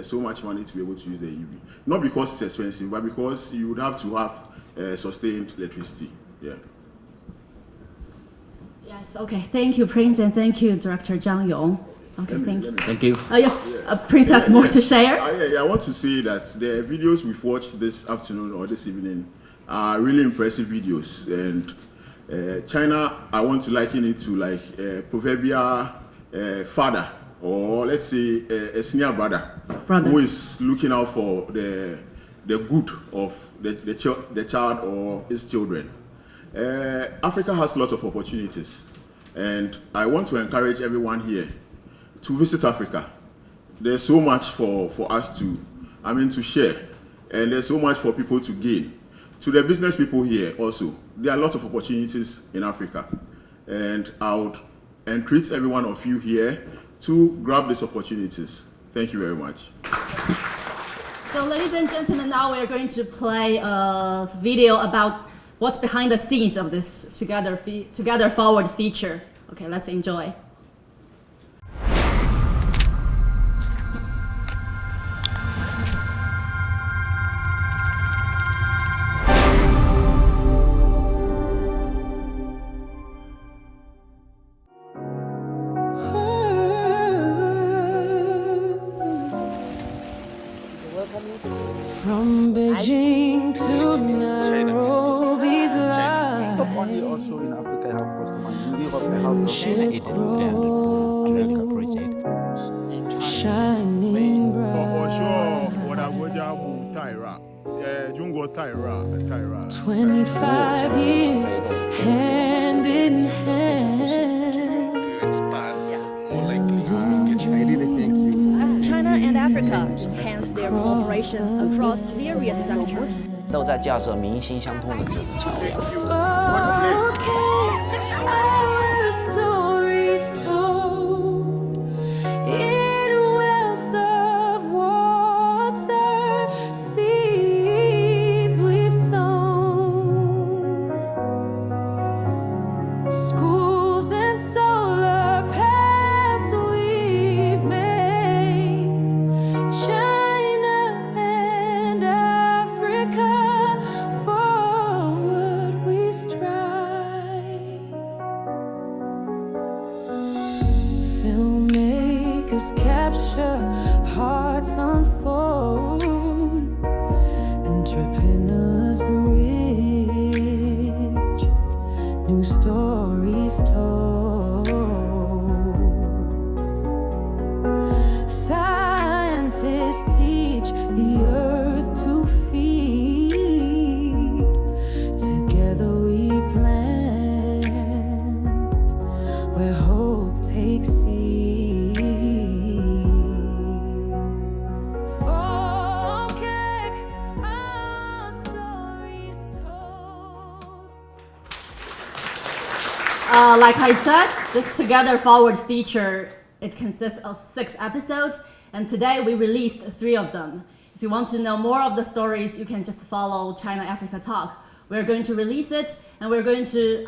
so much money to be able to use the EV. Not because it's expensive, but because you would have to have sustained electricity. Yeah. Yes, okay. Thank you, Prince, and thank you, Director Zhang Yong. Okay, thank you. Thank you. Prince has more to share. I want to say that the videos we've watched this afternoon or this evening are really impressive videos. And China, I want to liken it to like a proverbial father, or let's say a senior brother who is looking out for the good of the child or his children. Africa has lots of opportunities, and I want to encourage everyone here to visit Africa. There's so much for us to share, and there's so much for people to gain. To the business people here also, there are lots of opportunities in Africa, and I would entreat every one of you here to grab these opportunities. Thank you very much. So ladies and gentlemen, now we are going to play a video about what's behind the scenes of this Together Forward feature. Okay, let's enjoy. From Beijing to Nairobi's line. Not only also in Africa, I have customers. In Europe, I have Friendship shining For sure, bright. what I would do, Tyra. Yeah, Jungo Tyra. 25 years, hand in hand. As China and Africa enhance their cooperation across various sectors, 都在架设民心相通的这种桥梁。 Our stories told in wells of water, seeds we've sown, schools and solar paths we've made. China and Africa, forward we strive. Filmmakers capture, hearts unfold, entrepreneurs bridge, new stories told. Scientists teach the earth to feed. Together we plant where hope takes seed. Forget our stories told. Like I said, this Together Forward feature, it consists of 6 episodes, and today we released 3 of them. If you want to know more of the stories, you can just follow China Africa Talk. We're going to release it, and we're going to,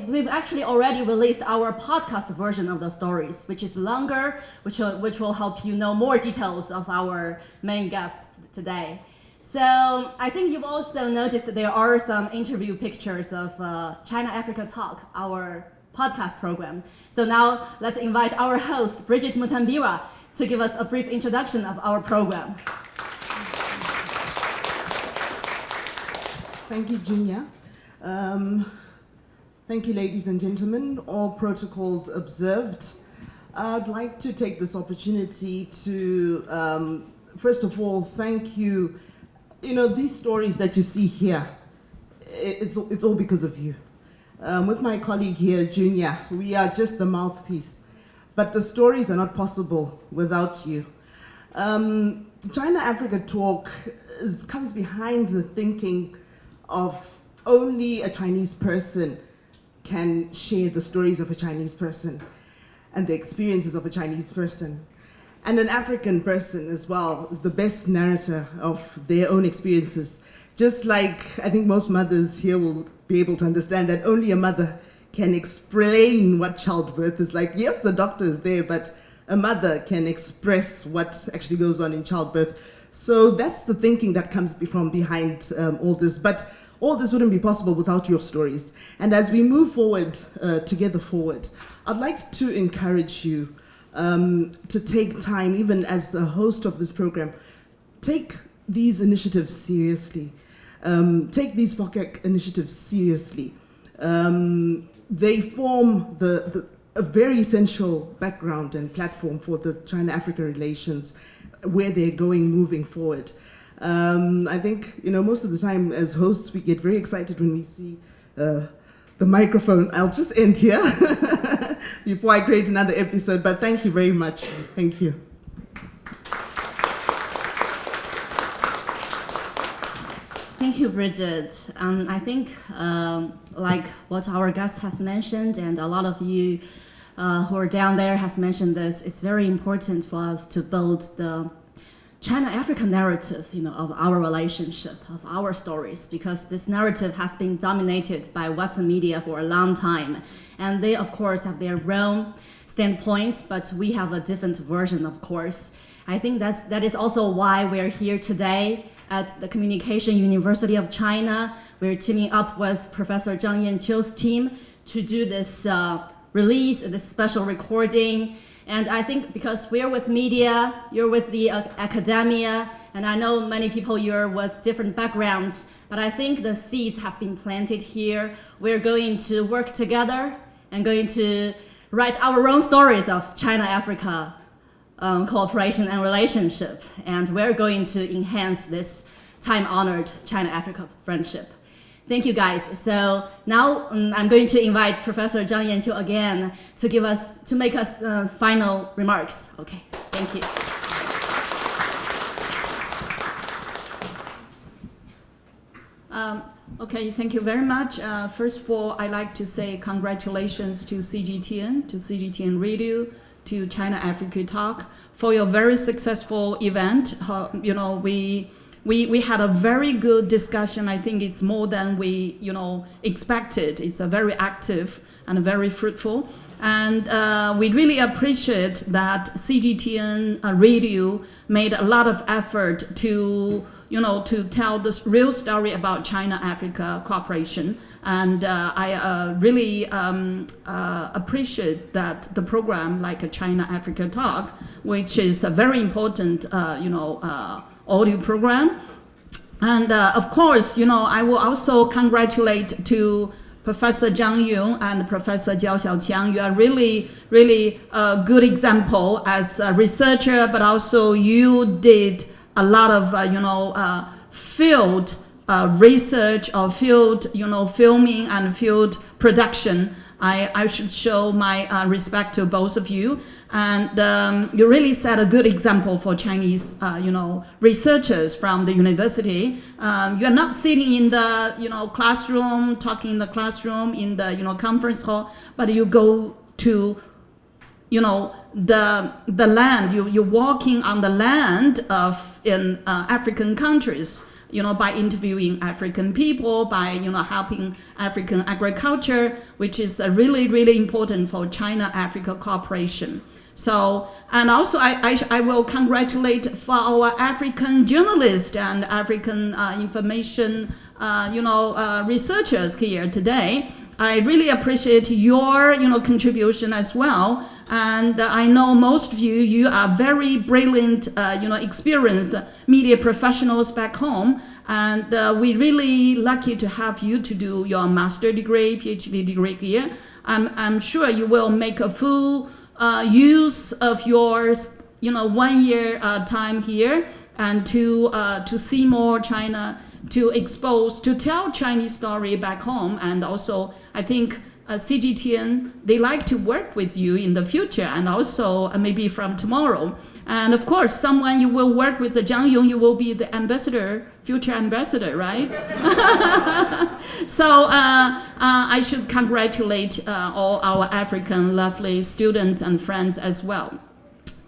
we've actually already released our podcast version of the stories, which is longer, which will help you know more details of our main guests today. So I think you've also noticed that there are some interview pictures of China Africa Talk, our podcast program. So now let's invite our host, Bridget Mutambira, to give us a brief introduction of our program. Thank you, Junior. Thank you, ladies and gentlemen. All protocols observed. I'd like to take this opportunity to, first of all, thank you. You know, these stories that you see here, it's all because of you. With my colleague here, Junior, we are just the mouthpiece. But the stories are not possible without you. China Africa Talk comes behind the thinking of only a Chinese person can share the stories of a Chinese person and the experiences of a Chinese person. And an African person as well is the best narrator of their own experiences. Just like I think most mothers here will be able to understand that only a mother can explain what childbirth is like. Yes, the doctor is there, but a mother can express what actually goes on in childbirth. So that's the thinking that comes from behind all this. But all this wouldn't be possible without your stories. And as we move forward, together forward, I'd like to encourage you to take time, even as the host of this program, take these initiatives seriously. Take these FOCAC initiatives seriously. They form a very essential background and platform for the China-Africa relations, where they're going moving forward. I think, you know, most of the time as hosts, we get very excited when we see the microphone. I'll just end here before I create another episode, but thank you very much. Thank you. Thank you, Bridget. I think, like what our guest has mentioned, and a lot of you who are down there has mentioned this, it's very important for us to build China-Africa narrative, of our relationship, of our stories, because this narrative has been dominated by Western media for a long time. And they, of course, have their own standpoints, but we have a different version, of course. I think that is also why we're here today at the Communication University of China. We're teaming up with Professor Zhang Yanqiu's team to do this release, this special recording. And I think because we're with media, you're with the academia, and I know many people you're with different backgrounds, but I think the seeds have been planted here. We're going to work together and going to write our own stories of China-Africa cooperation and relationship. And we're going to enhance this time-honored China-Africa friendship. Thank you, guys. So now I'm going to invite Professor Zhang Yanqiu again to make us final remarks. Okay, thank you. Okay, thank you very much. First of all, I'd like to say congratulations to CGTN, to CGTN Radio, to China Africa Talk for your very successful event. We had a very good discussion. I think it's more than we expected. It's a very active and very fruitful. And we really appreciate that CGTN Radio made a lot of effort to tell the real story about China-Africa cooperation. And I really appreciate that the program like a China-Africa Talk, which is a very important, audio program. And of course, I will also congratulate to Professor Zhang Yun and Professor Jiao Xiaoqiang. You are really, really a good example as a researcher, but also you did a lot of, field research or field, filming and field production. I should show my respect to both of you. And you really set a good example for Chinese, researchers from the university. You are not sitting in the, classroom, talking in the classroom, in the, conference hall, but you go to, the land. You're walking on the land in African countries. By interviewing African people, by, helping African agriculture, which is really, really important for China-Africa cooperation. So, and also I will congratulate for our African journalists and African information, researchers here today. I really appreciate your, contribution as well. And I know most of you are very brilliant, experienced media professionals back home. And we're really lucky to have you to do your master degree, PhD degree here. I'm sure you will make a full use of your, 1 year time here and to see more China, to tell Chinese story back home. And also, I think CGTN, they like to work with you in the future and also maybe from tomorrow. And of course, someone you will work with, Zhang Yun, you will be the ambassador, future ambassador, right? So I should congratulate all our African lovely students and friends as well.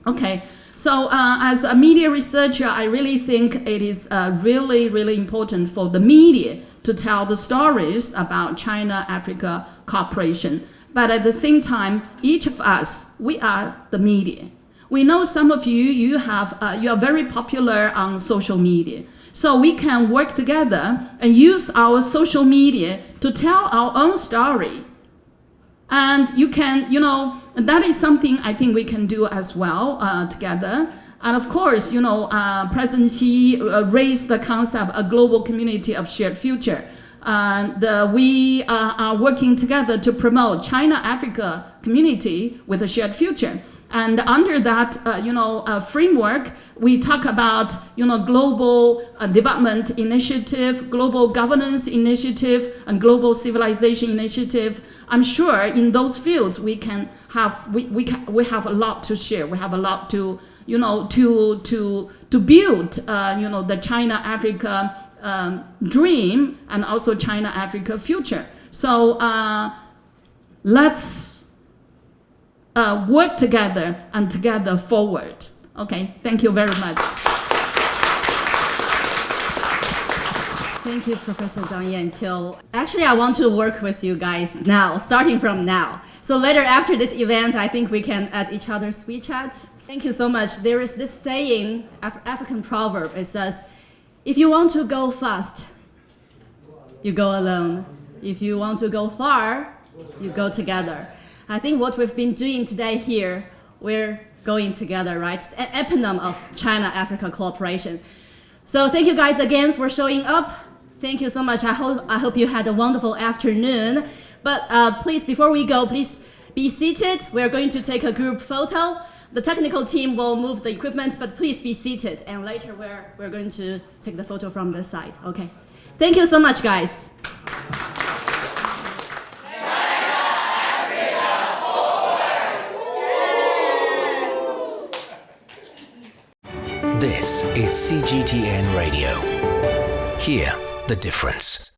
Okay, so as a media researcher, I really think it is really, really important for the media to tell the stories about China-Africa cooperation. But at the same time, each of us, we are the media. We know some of you, you are very popular on social media. So we can work together and use our social media to tell our own story. And you can, that is something I think we can do as well together. And of course, President Xi raised the concept of a global community of shared future. We are working together to promote China-Africa community with a shared future. And under that, framework, we talk about, global development initiative, global governance initiative, and global civilization initiative. I'm sure in those fields we can have, we have a lot to share. We have a lot to, to build, the China-Africa dream and also China-Africa future. So let's work together and together forward. Okay, thank you very much. Thank you, Professor Zhang Yanqiu. Actually, I want to work with you guys now, starting from now. So later after this event, I think we can add each other's WeChat. Thank you so much. There is this saying, African proverb, it says, if you want to go fast, you go alone. If you want to go far, you go together. I think what we've been doing today here, we're going together, right? An epitome of China-Africa cooperation. So thank you guys again for showing up. Thank you so much. I hope you had a wonderful afternoon. But please, before we go, please be seated. We're going to take a group photo. The technical team will move the equipment, but please be seated. And later we're going to take the photo from this side. Okay. Thank you so much, guys. This is CGTN Radio. Hear the difference.